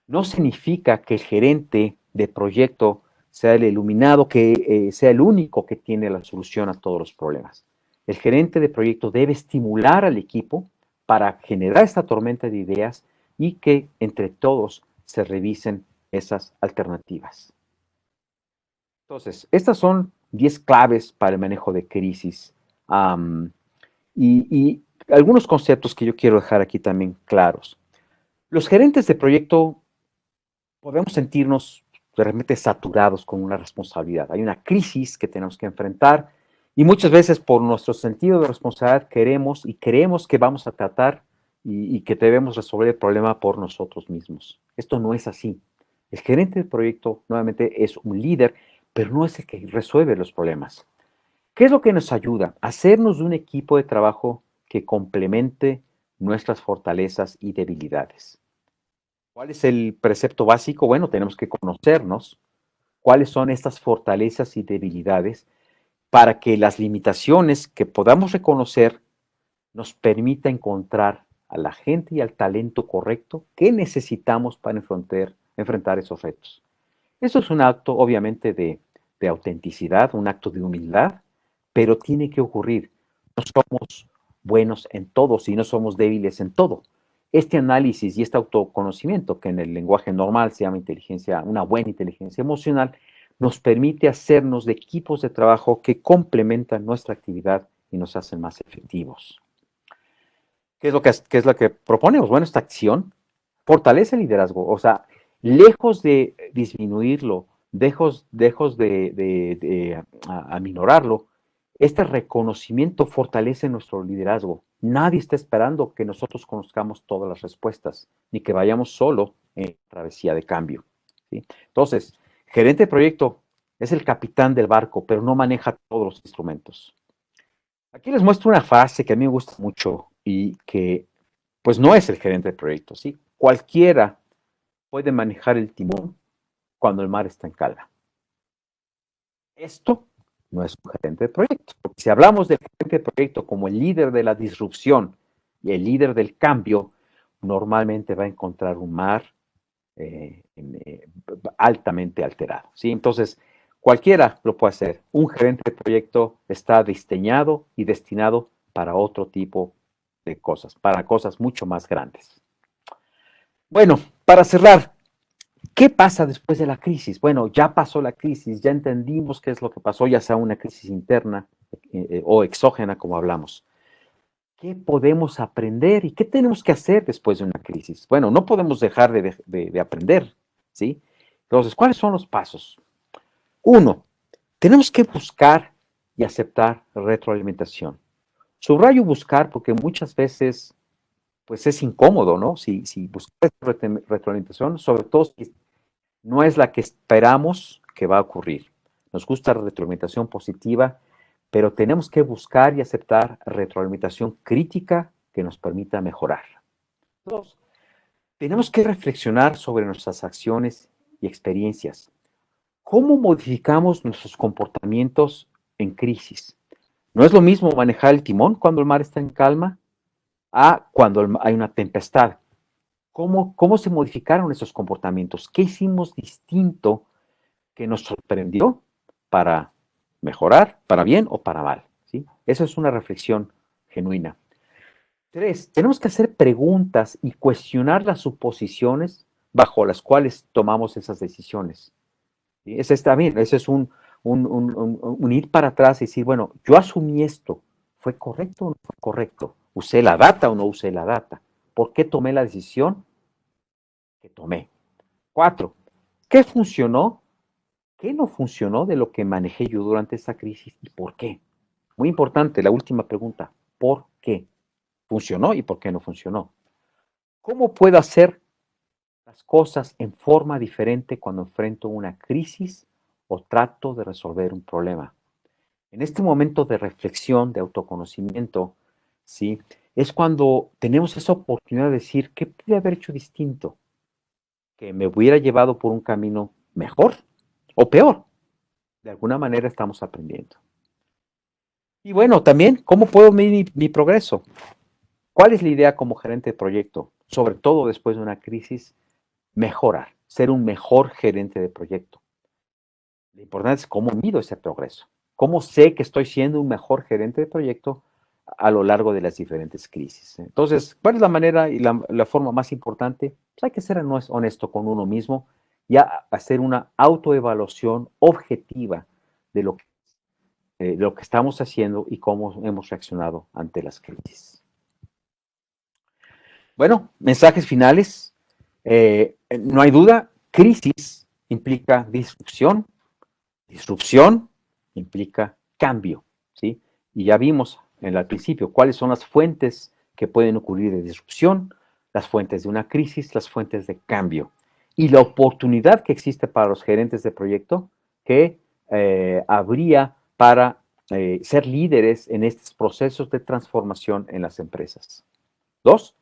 No significa que el gerente de proyecto sea el iluminado, que sea el único que tiene la solución a todos los problemas. El gerente de proyecto debe estimular al equipo para generar esta tormenta de ideas y que entre todos se revisen esas alternativas. Entonces, estas son 10 claves para el manejo de crisis y algunos conceptos que yo quiero dejar aquí también claros. Los gerentes de proyecto podemos sentirnos de repente saturados con una responsabilidad. Hay una crisis que tenemos que enfrentar y muchas veces por nuestro sentido de responsabilidad queremos y creemos que vamos a tratar y que debemos resolver el problema por nosotros mismos. Esto no es así. El gerente del proyecto, nuevamente, es un líder, pero no es el que resuelve los problemas. ¿Qué es lo que nos ayuda? Hacernos de un equipo de trabajo que complemente nuestras fortalezas y debilidades. ¿Cuál es el precepto básico? Bueno, tenemos que conocernos cuáles son estas fortalezas y debilidades para que las limitaciones que podamos reconocer nos permita encontrar a la gente y al talento correcto que necesitamos para enfrentar esos retos. Eso es un acto, obviamente, de autenticidad, un acto de humildad, pero tiene que ocurrir. No somos buenos en todo, si no somos débiles en todo. Este análisis y este autoconocimiento, que en el lenguaje normal se llama inteligencia, una buena inteligencia emocional, nos permite hacernos de equipos de trabajo que complementan nuestra actividad y nos hacen más efectivos. ¿Qué es lo que proponemos? Bueno, esta acción fortalece el liderazgo, o sea, lejos de disminuirlo, lejos de aminorarlo, este reconocimiento fortalece nuestro liderazgo. Nadie está esperando que nosotros conozcamos todas las respuestas, ni que vayamos solo en travesía de cambio, ¿sí? Entonces, gerente de proyecto es el capitán del barco, pero no maneja todos los instrumentos. Aquí les muestro una frase que a mí me gusta mucho y que pues no es el gerente de proyecto, ¿sí? Cualquiera puede manejar el timón cuando el mar está en calma. Esto no es un gerente de proyecto, porque si hablamos del gerente de proyecto como el líder de la disrupción y el líder del cambio, normalmente va a encontrar un mar altamente alterado, ¿sí? Entonces, cualquiera lo puede hacer. Un gerente de proyecto está diseñado y destinado para otro tipo de cosas, para cosas mucho más grandes. Bueno, para cerrar, ¿qué pasa después de la crisis? Bueno, ya pasó la crisis, ya entendimos qué es lo que pasó, ya sea una crisis interna o exógena, como hablamos. ¿Qué podemos aprender y qué tenemos que hacer después de una crisis? Bueno, no podemos dejar de aprender, ¿sí? Entonces, ¿cuáles son los pasos? Uno, tenemos que buscar y aceptar retroalimentación. Subrayo buscar porque muchas veces pues es incómodo, ¿no? Si buscas retroalimentación, sobre todo si no es la que esperamos que va a ocurrir. Nos gusta la retroalimentación positiva, pero tenemos que buscar y aceptar retroalimentación crítica que nos permita mejorar. Dos, tenemos que reflexionar sobre nuestras acciones y experiencias. ¿Cómo modificamos nuestros comportamientos en crisis? No es lo mismo manejar el timón cuando el mar está en calma a cuando hay una tempestad. ¿Cómo se modificaron esos comportamientos? ¿Qué hicimos distinto que nos sorprendió para mejorar, para bien o para mal? ¿Sí? Eso es una reflexión genuina. Tres, tenemos que hacer preguntas y cuestionar las suposiciones bajo las cuales tomamos esas decisiones. ¿Sí? Ese está bien, ese es un ir para atrás y decir, bueno, yo asumí esto, ¿fue correcto o no fue correcto? ¿Usé la data o no usé la data? ¿Por qué tomé la decisión que tomé? Cuatro, ¿qué funcionó? ¿Qué no funcionó de lo que manejé yo durante esta crisis y por qué? Muy importante, la última pregunta, ¿por qué? ¿Funcionó y por qué no funcionó? ¿Cómo puedo hacer las cosas en forma diferente cuando enfrento una crisis o trato de resolver un problema? En este momento de reflexión, de autoconocimiento, ¿sí? Es cuando tenemos esa oportunidad de decir, ¿qué pude haber hecho distinto? Que me hubiera llevado por un camino mejor o peor. De alguna manera estamos aprendiendo. Y bueno, también, ¿cómo puedo medir mi progreso? ¿Cuál es la idea como gerente de proyecto? Sobre todo después de una crisis, mejorar, ser un mejor gerente de proyecto. Lo importante es cómo mido ese progreso. ¿Cómo sé que estoy siendo un mejor gerente de proyecto a lo largo de las diferentes crisis? Entonces, ¿cuál es la manera y la forma más importante? Pues hay que ser honesto con uno mismo y hacer una autoevaluación objetiva de lo que estamos haciendo y cómo hemos reaccionado ante las crisis. Bueno, mensajes finales. No hay duda, crisis implica disrupción, disrupción implica cambio, ¿sí? Y ya vimos al principio cuáles son las fuentes que pueden ocurrir de disrupción, las fuentes de una crisis, las fuentes de cambio y la oportunidad que existe para los gerentes de proyecto que habría para ser líderes en estos procesos de transformación en las empresas. Dos,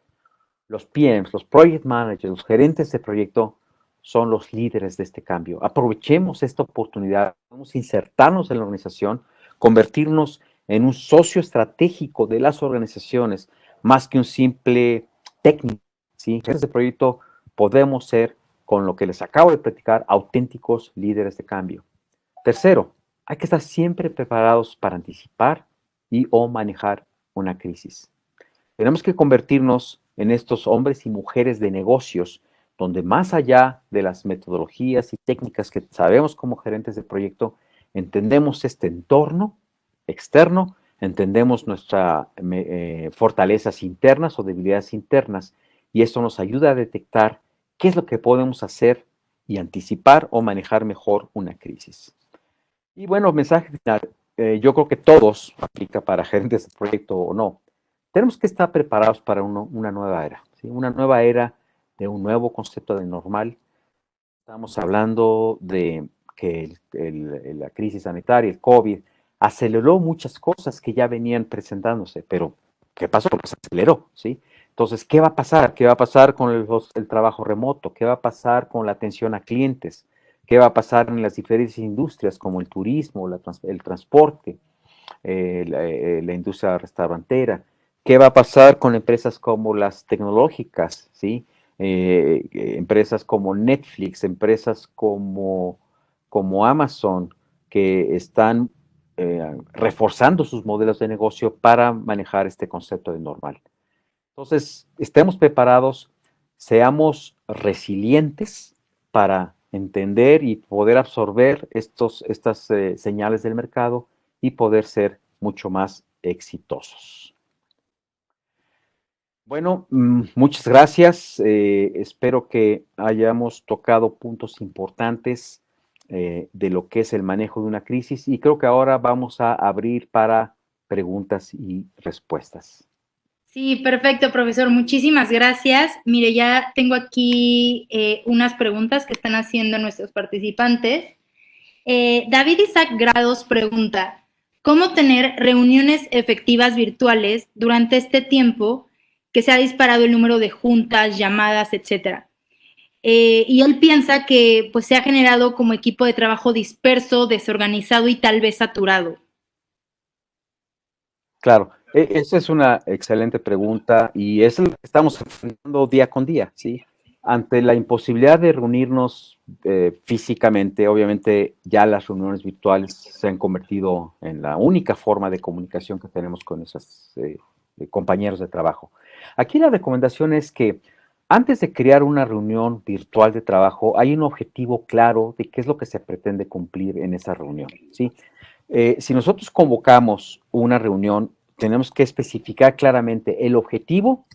los PMs, los Project Managers, los gerentes de proyecto son los líderes de este cambio. Aprovechemos esta oportunidad, vamos a insertarnos en la organización, convertirnos en un socio estratégico de las organizaciones, más que un simple técnico, ¿sí? Gerentes de proyecto podemos ser, con lo que les acabo de platicar, auténticos líderes de cambio. Tercero, hay que estar siempre preparados para anticipar y o manejar una crisis. Tenemos que convertirnos en estos hombres y mujeres de negocios, donde más allá de las metodologías y técnicas que sabemos como gerentes de proyecto, entendemos este entorno externo, entendemos nuestras fortalezas internas o debilidades internas, y esto nos ayuda a detectar qué es lo que podemos hacer y anticipar o manejar mejor una crisis. Y bueno, mensaje final, yo creo que todos, aplica para gerentes de proyecto o no, tenemos que estar preparados para una nueva era, ¿sí? Una nueva era de un nuevo concepto de normal. Estamos hablando de que la crisis sanitaria, el COVID, aceleró muchas cosas que ya venían presentándose, pero ¿qué pasó? Pues aceleró, ¿sí? Entonces, ¿qué va a pasar? ¿Qué va a pasar con el trabajo remoto? ¿Qué va a pasar con la atención a clientes? ¿Qué va a pasar en las diferentes industrias como el turismo, el transporte, la industria restaurantera? ¿Qué va a pasar con empresas como las tecnológicas, ¿sí? Empresas como Netflix, empresas como Amazon, que están reforzando sus modelos de negocio para manejar este concepto de normal. Entonces, estemos preparados, seamos resilientes para entender y poder absorber estas señales del mercado y poder ser mucho más exitosos. Bueno, muchas gracias. Espero que hayamos tocado puntos importantes de lo que es el manejo de una crisis y creo que ahora vamos a abrir para preguntas y respuestas. Sí, perfecto, profesor. Muchísimas gracias. Mire, ya tengo aquí unas preguntas que están haciendo nuestros participantes. David Isaac Grados pregunta, ¿cómo tener reuniones efectivas virtuales durante este tiempo que se ha disparado el número de juntas, llamadas, etcétera? Y él piensa que pues, se ha generado como equipo de trabajo disperso, desorganizado y tal vez saturado. Claro, esa es una excelente pregunta y es lo que estamos enfrentando día con día, ¿sí? Ante la imposibilidad de reunirnos físicamente, obviamente ya las reuniones virtuales se han convertido en la única forma de comunicación que tenemos con esos compañeros de trabajo. Aquí la recomendación es que antes de crear una reunión virtual de trabajo, hay un objetivo claro de qué es lo que se pretende cumplir en esa reunión, ¿sí? Si nosotros convocamos una reunión, tenemos que especificar claramente el objetivo,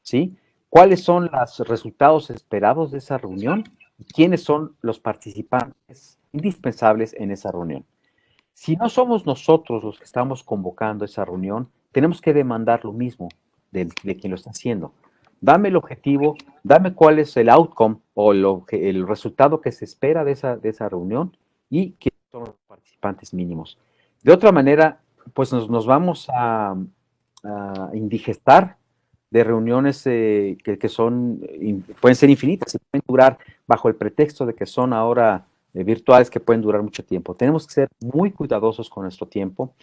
¿sí? ¿Cuáles son los resultados esperados de esa reunión? ¿Y quiénes son los participantes indispensables en esa reunión? Si no somos nosotros los que estamos convocando esa reunión, tenemos que demandar lo mismo de quien lo está haciendo. Dame el objetivo, dame cuál es el outcome o el resultado que se espera de esa reunión y quiénes son los participantes mínimos. De otra manera, pues nos vamos a indigestar de reuniones que pueden ser infinitas y pueden durar bajo el pretexto de que son ahora virtuales que pueden durar mucho tiempo. Tenemos que ser muy cuidadosos con nuestro tiempo.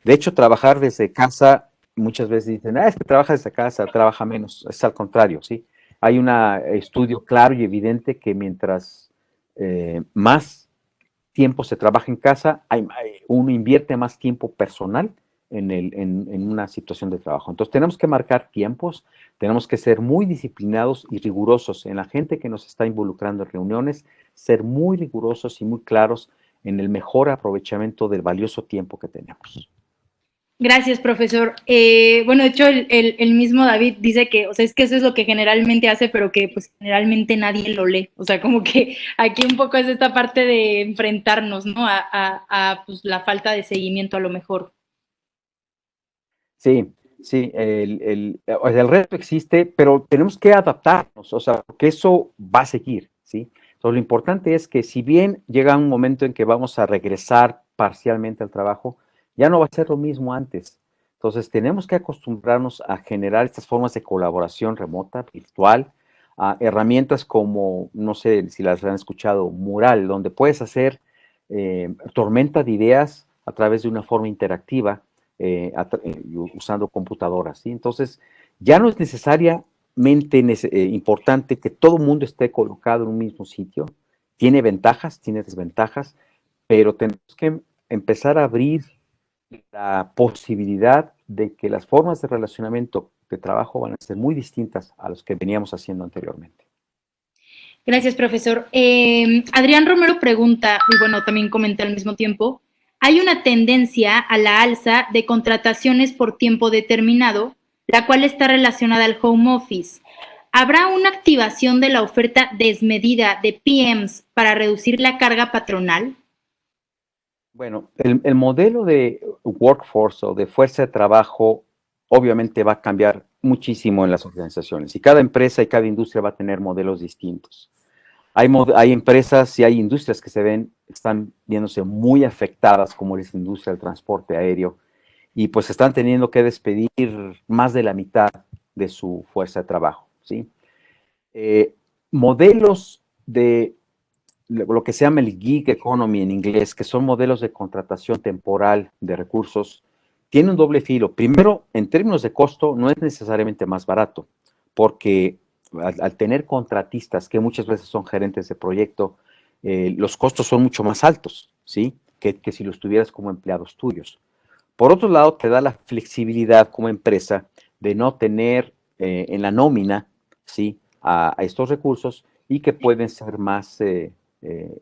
De hecho, trabajar desde casa, muchas veces dicen, es que trabaja desde casa, trabaja menos. Es al contrario, ¿sí? Hay un estudio claro y evidente que mientras más tiempo se trabaja en casa, uno invierte más tiempo personal en una situación de trabajo. Entonces tenemos que marcar tiempos, tenemos que ser muy disciplinados y rigurosos en la gente que nos está involucrando en reuniones, ser muy rigurosos y muy claros en el mejor aprovechamiento del valioso tiempo que tenemos. Gracias, profesor. Bueno, de hecho, el mismo David dice que, o sea, es que eso es lo que generalmente hace, pero que pues generalmente nadie lo lee. O sea, como que aquí un poco es esta parte de enfrentarnos, ¿no? A pues, la falta de seguimiento a lo mejor. Sí, Sí, el reto existe, pero tenemos que adaptarnos, o sea, porque eso va a seguir, ¿sí? Entonces, lo importante es que si bien llega un momento en que vamos a regresar parcialmente al trabajo, ya no va a ser lo mismo antes. Entonces, tenemos que acostumbrarnos a generar estas formas de colaboración remota, virtual, a herramientas como, no sé si las han escuchado, Mural, donde puedes hacer tormenta de ideas a través de una forma interactiva usando computadoras, ¿sí? Entonces, ya no es necesariamente importante que todo el mundo esté colocado en un mismo sitio. Tiene ventajas, tiene desventajas, pero tenemos que empezar a abrir la posibilidad de que las formas de relacionamiento de trabajo van a ser muy distintas a las que veníamos haciendo anteriormente. Gracias, profesor. Adrián Romero pregunta, y bueno, también comenta al mismo tiempo, hay una tendencia a la alza de contrataciones por tiempo determinado, la cual está relacionada al home office. ¿Habrá una activación de la oferta desmedida de PMs para reducir la carga patronal? Bueno, el modelo de workforce o de fuerza de trabajo obviamente va a cambiar muchísimo en las organizaciones y cada empresa y cada industria va a tener modelos distintos. Hay empresas y hay industrias que están viéndose muy afectadas, como es la industria del transporte aéreo, y pues están teniendo que despedir más de la mitad de su fuerza de trabajo, ¿sí? Eh, Modelos de lo que se llama el gig economy en inglés, que son modelos de contratación temporal de recursos, tiene un doble filo. Primero, en términos de costo, no es necesariamente más barato, porque al tener contratistas que muchas veces son gerentes de proyecto, los costos son mucho más altos, ¿sí? Que si los tuvieras como empleados tuyos. Por otro lado, te da la flexibilidad como empresa de no tener en la nómina, ¿sí? A estos recursos y que pueden ser más, eh, eh,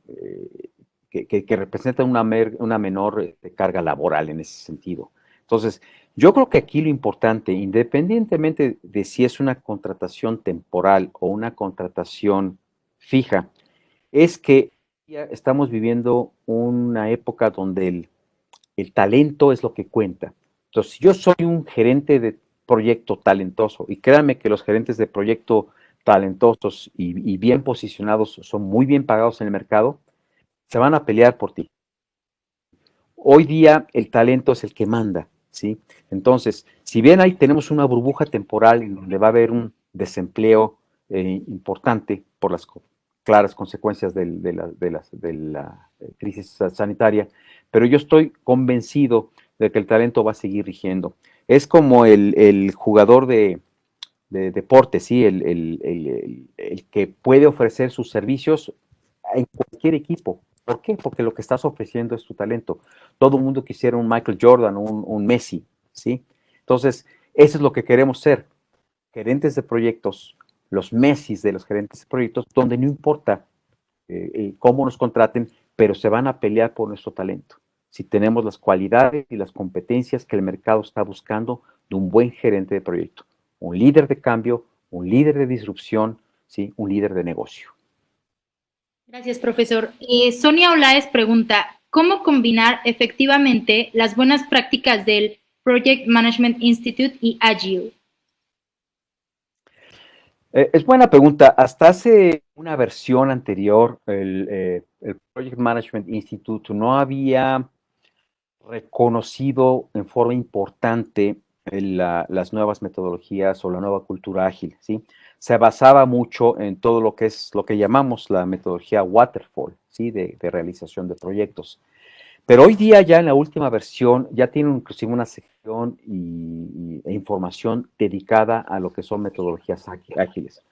que representan una menor carga laboral en ese sentido. Entonces, yo creo que aquí lo importante, independientemente de si es una contratación temporal o una contratación fija, es que ya estamos viviendo una época donde el talento es lo que cuenta. Entonces, si yo soy un gerente de proyecto talentoso, y créanme que los gerentes de proyecto talentosos y bien posicionados son muy bien pagados en el mercado, se van a pelear por ti. Hoy día el talento es el que manda, ¿sí? Entonces, si bien ahí tenemos una burbuja temporal en donde va a haber un desempleo importante por las claras consecuencias de la crisis sanitaria, pero yo estoy convencido de que el talento va a seguir rigiendo. Es como el jugador de deporte, ¿sí? El que puede ofrecer sus servicios en cualquier equipo. ¿Por qué? Porque lo que estás ofreciendo es tu talento. Todo el mundo quisiera un Michael Jordan, un Messi, ¿sí? Entonces, eso es lo que queremos ser, gerentes de proyectos, los Messis de los gerentes de proyectos, donde no importa cómo nos contraten, pero se van a pelear por nuestro talento. Si tenemos las cualidades y las competencias que el mercado está buscando de un buen gerente de proyecto, un líder de cambio, un líder de disrupción, ¿sí? Un líder de negocio. Gracias, profesor. Sonia Olaes pregunta, ¿cómo combinar efectivamente las buenas prácticas del Project Management Institute y Agile? Es buena pregunta. Hasta hace una versión anterior, el Project Management Institute no había reconocido en forma importante las nuevas metodologías o la nueva cultura ágil, ¿sí? Se basaba mucho en todo lo que es lo que llamamos la metodología waterfall, ¿sí? De realización de proyectos. Pero hoy día ya en la última versión ya tiene inclusive una sección e información dedicada a lo que son metodologías ágiles.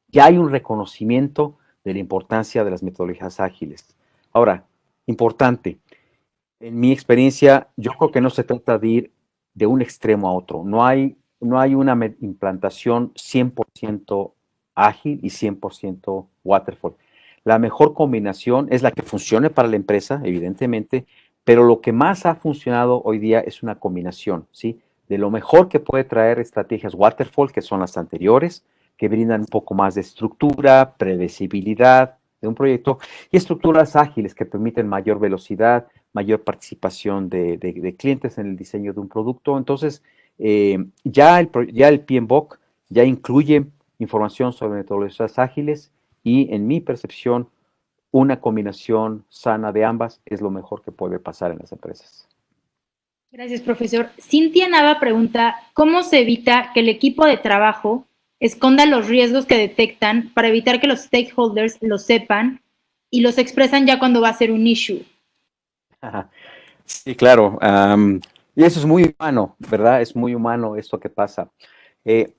Ya hay un reconocimiento de la importancia de las metodologías ágiles. Ahora, importante, en mi experiencia, yo creo que no se trata de ir de un extremo a otro. No hay una implantación 100% ágil y 100% waterfall. La mejor combinación es la que funcione para la empresa, evidentemente, pero lo que más ha funcionado hoy día es una combinación, ¿sí? De lo mejor que puede traer estrategias waterfall, que son las anteriores, que brindan un poco más de estructura, predecibilidad de un proyecto, y estructuras ágiles que permiten mayor velocidad, mayor participación de clientes en el diseño de un producto. Entonces, ya el PMBOK ya incluye información sobre metodologías ágiles y en mi percepción una combinación sana de ambas es lo mejor que puede pasar en las empresas. Gracias, profesor. Cintia Nava pregunta, ¿cómo se evita que el equipo de trabajo esconda los riesgos que detectan para evitar que los stakeholders lo sepan y los expresan ya cuando va a ser un issue? Sí, claro. Y eso es muy humano, ¿verdad? Es muy humano esto que pasa.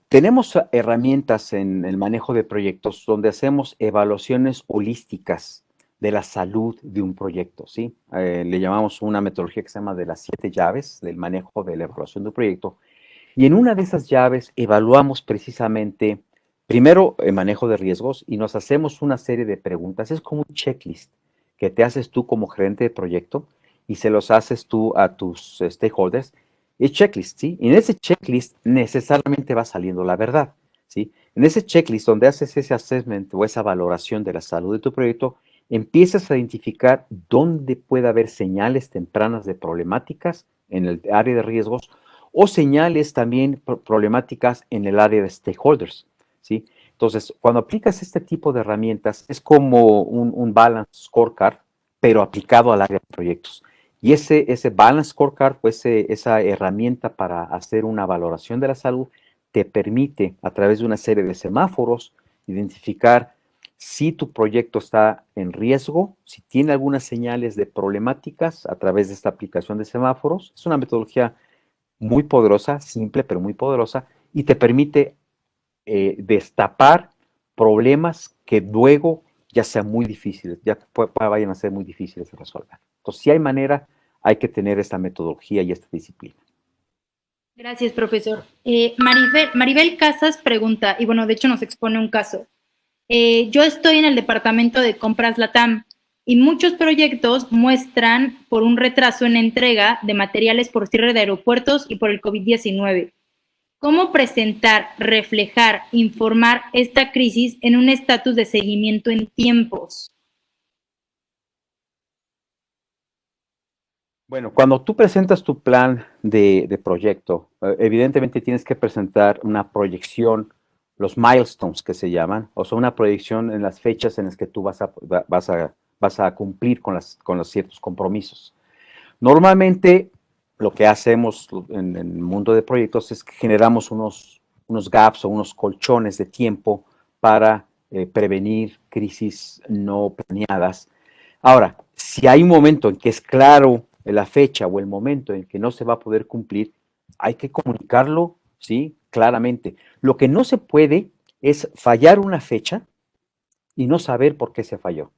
Tenemos herramientas en el manejo de proyectos donde hacemos evaluaciones holísticas de la salud de un proyecto, ¿sí? Le llamamos una metodología que se llama de las 7 llaves del manejo de la evaluación de un proyecto. Y en una de esas llaves evaluamos precisamente, primero, el manejo de riesgos y nos hacemos una serie de preguntas. Es como un checklist que te haces tú como gerente de proyecto y se los haces tú a tus stakeholders. Es checklist, ¿sí? Y en ese checklist necesariamente va saliendo la verdad, ¿sí? En ese checklist donde haces ese assessment o esa valoración de la salud de tu proyecto, empiezas a identificar dónde puede haber señales tempranas de problemáticas en el área de riesgos o señales también problemáticas en el área de stakeholders, ¿sí? Entonces, cuando aplicas este tipo de herramientas, es como un balance scorecard, pero aplicado al área de proyectos. Y ese balance scorecard, pues esa herramienta para hacer una valoración de la salud, te permite, a través de una serie de semáforos, identificar si tu proyecto está en riesgo, si tiene algunas señales de problemáticas a través de esta aplicación de semáforos. Es una metodología muy poderosa, simple, pero muy poderosa, y te permite destapar problemas que luego ya sean muy difíciles, ya vayan a ser muy difíciles de resolver. Entonces, si hay manera, hay que tener esta metodología y esta disciplina. Gracias, profesor. Maribel Casas pregunta, y bueno, de hecho nos expone un caso. Yo estoy en el departamento de compras LATAM y muchos proyectos muestran por un retraso en entrega de materiales por cierre de aeropuertos y por el COVID-19. ¿Cómo presentar, reflejar, informar esta crisis en un estatus de seguimiento en tiempos? Bueno, cuando tú presentas tu plan de proyecto, evidentemente tienes que presentar una proyección, los milestones que se llaman, o sea, una proyección en las fechas en las que tú vas a cumplir con los ciertos compromisos. Normalmente, lo que hacemos en el mundo de proyectos es que generamos unos gaps o unos colchones de tiempo para prevenir crisis no planeadas. Ahora, si hay un momento en que es claro la fecha o el momento en que no se va a poder cumplir, hay que comunicarlo, ¿sí? Claramente. Lo que no se puede es fallar una fecha y no saber por qué se falló.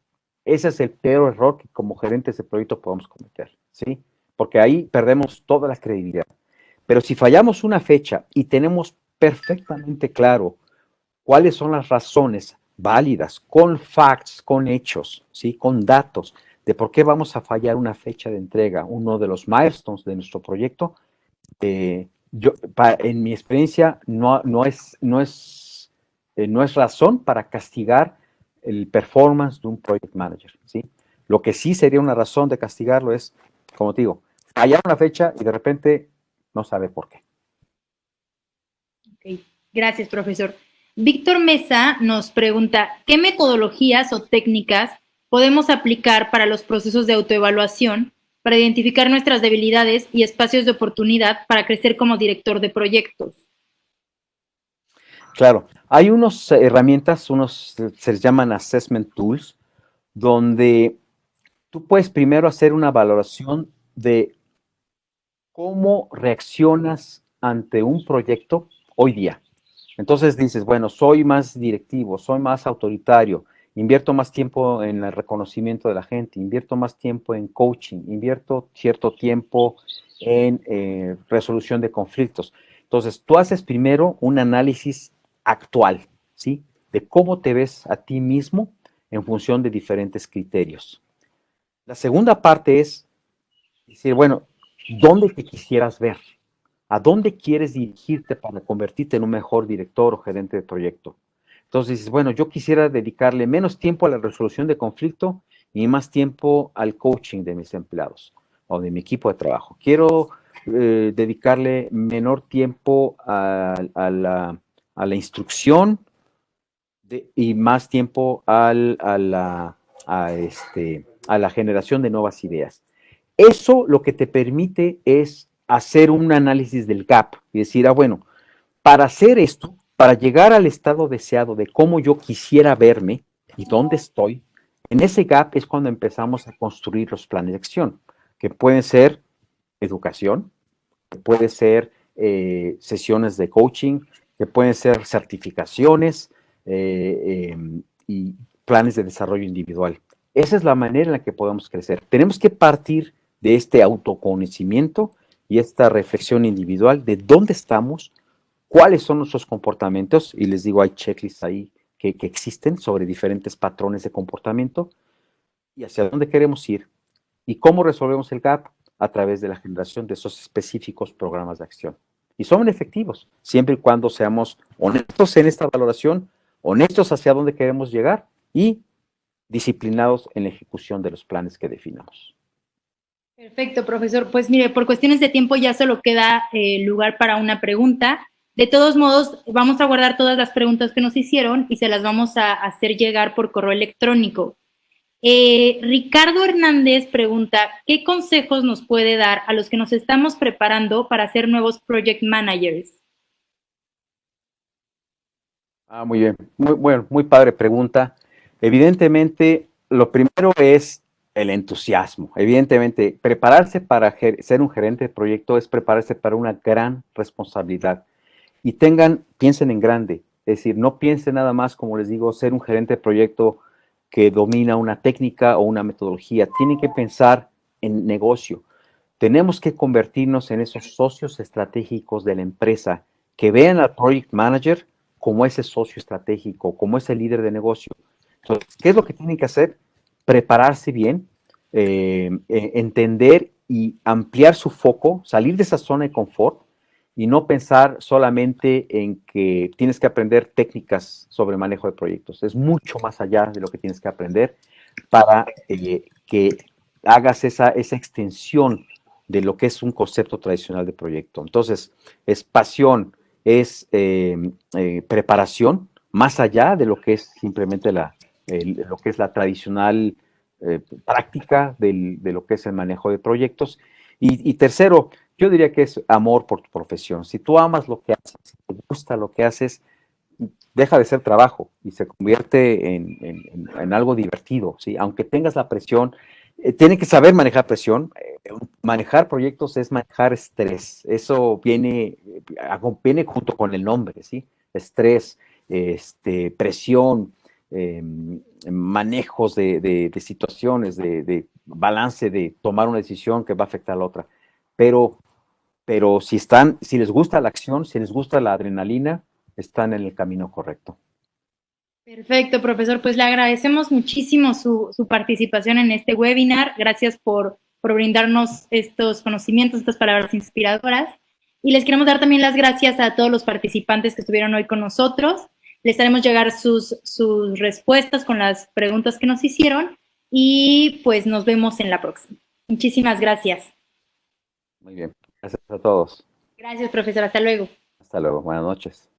Ese es el peor error que como gerentes de proyecto podemos cometer, ¿sí? Porque ahí perdemos toda la credibilidad. Pero si fallamos una fecha y tenemos perfectamente claro cuáles son las razones válidas, con facts, con hechos, ¿sí? Con datos, de por qué vamos a fallar una fecha de entrega, uno de los milestones de nuestro proyecto, en mi experiencia no es razón para castigar el performance de un project manager, ¿sí? Lo que sí sería una razón de castigarlo es, como te digo, fallar una fecha y de repente no sabe por qué. Okay. Gracias, profesor. Víctor Mesa nos pregunta, ¿qué metodologías o técnicas podemos aplicar para los procesos de autoevaluación para identificar nuestras debilidades y espacios de oportunidad para crecer como director de proyectos? Claro, hay unas herramientas, se les llaman assessment tools, donde tú puedes primero hacer una valoración de cómo reaccionas ante un proyecto hoy día. Entonces dices, bueno, soy más directivo, soy más autoritario, invierto más tiempo en el reconocimiento de la gente, invierto más tiempo en coaching, invierto cierto tiempo en resolución de conflictos. Entonces, tú haces primero un análisis actual, ¿sí? De cómo te ves a ti mismo en función de diferentes criterios. La segunda parte es decir, bueno, ¿dónde te quisieras ver? ¿A dónde quieres dirigirte para convertirte en un mejor director o gerente de proyecto? Entonces dices, bueno, yo quisiera dedicarle menos tiempo a la resolución de conflicto y más tiempo al coaching de mis empleados o de mi equipo de trabajo. Quiero dedicarle menor tiempo a la instrucción y más tiempo a la generación de nuevas ideas. Eso lo que te permite es hacer un análisis del gap y decir, bueno, para hacer esto, para llegar al estado deseado de cómo yo quisiera verme y dónde estoy, en ese gap es cuando empezamos a construir los planes de acción, que pueden ser educación, que puede ser sesiones de coaching, que pueden ser certificaciones y planes de desarrollo individual. Esa es la manera en la que podemos crecer. Tenemos que partir de este autoconocimiento y esta reflexión individual de dónde estamos, cuáles son nuestros comportamientos, y les digo, hay checklists ahí que existen sobre diferentes patrones de comportamiento y hacia dónde queremos ir y cómo resolvemos el gap a través de la generación de esos específicos programas de acción. Y son efectivos, siempre y cuando seamos honestos en esta valoración, honestos hacia dónde queremos llegar y disciplinados en la ejecución de los planes que definamos. Perfecto, profesor. Pues mire, por cuestiones de tiempo ya solo queda lugar para una pregunta. De todos modos, vamos a guardar todas las preguntas que nos hicieron y se las vamos a hacer llegar por correo electrónico. Ricardo Hernández pregunta, ¿qué consejos nos puede dar a los que nos estamos preparando para ser nuevos project managers? Muy bien, muy padre pregunta. Evidentemente, lo primero es el entusiasmo. Evidentemente, prepararse para ser un gerente de proyecto es prepararse para una gran responsabilidad. Y piensen en grande, es decir, no piensen nada más, como les digo, ser un gerente de proyecto que domina una técnica o una metodología. Tienen que pensar en negocio. Tenemos que convertirnos en esos socios estratégicos de la empresa que vean al project manager como ese socio estratégico, como ese líder de negocio. Entonces, ¿qué es lo que tienen que hacer? Prepararse bien, entender y ampliar su foco, salir de esa zona de confort y no pensar solamente en que tienes que aprender técnicas sobre manejo de proyectos. Es mucho más allá de lo que tienes que aprender para que hagas esa extensión de lo que es un concepto tradicional de proyecto. Entonces, es pasión, es preparación, más allá de lo que es simplemente lo que es la tradicional práctica de lo que es el manejo de proyectos. Y tercero, yo diría que es amor por tu profesión. Si tú amas lo que haces, si te gusta lo que haces, deja de ser trabajo y se convierte en algo divertido, ¿sí? Aunque tengas la presión, tiene que saber manejar presión. Manejar proyectos es manejar estrés. Eso viene junto con el nombre, ¿sí? Estrés, presión, manejos de situaciones, de balance, de tomar una decisión que va a afectar a la otra. Pero si les gusta la acción, si les gusta la adrenalina, están en el camino correcto. Perfecto, profesor. Pues le agradecemos muchísimo su participación en este webinar. Gracias por brindarnos estos conocimientos, estas palabras inspiradoras. Y les queremos dar también las gracias a todos los participantes que estuvieron hoy con nosotros. Les haremos llegar sus respuestas con las preguntas que nos hicieron y pues nos vemos en la próxima. Muchísimas gracias. Muy bien. Gracias a todos. Gracias, profesor. Hasta luego. Hasta luego. Buenas noches.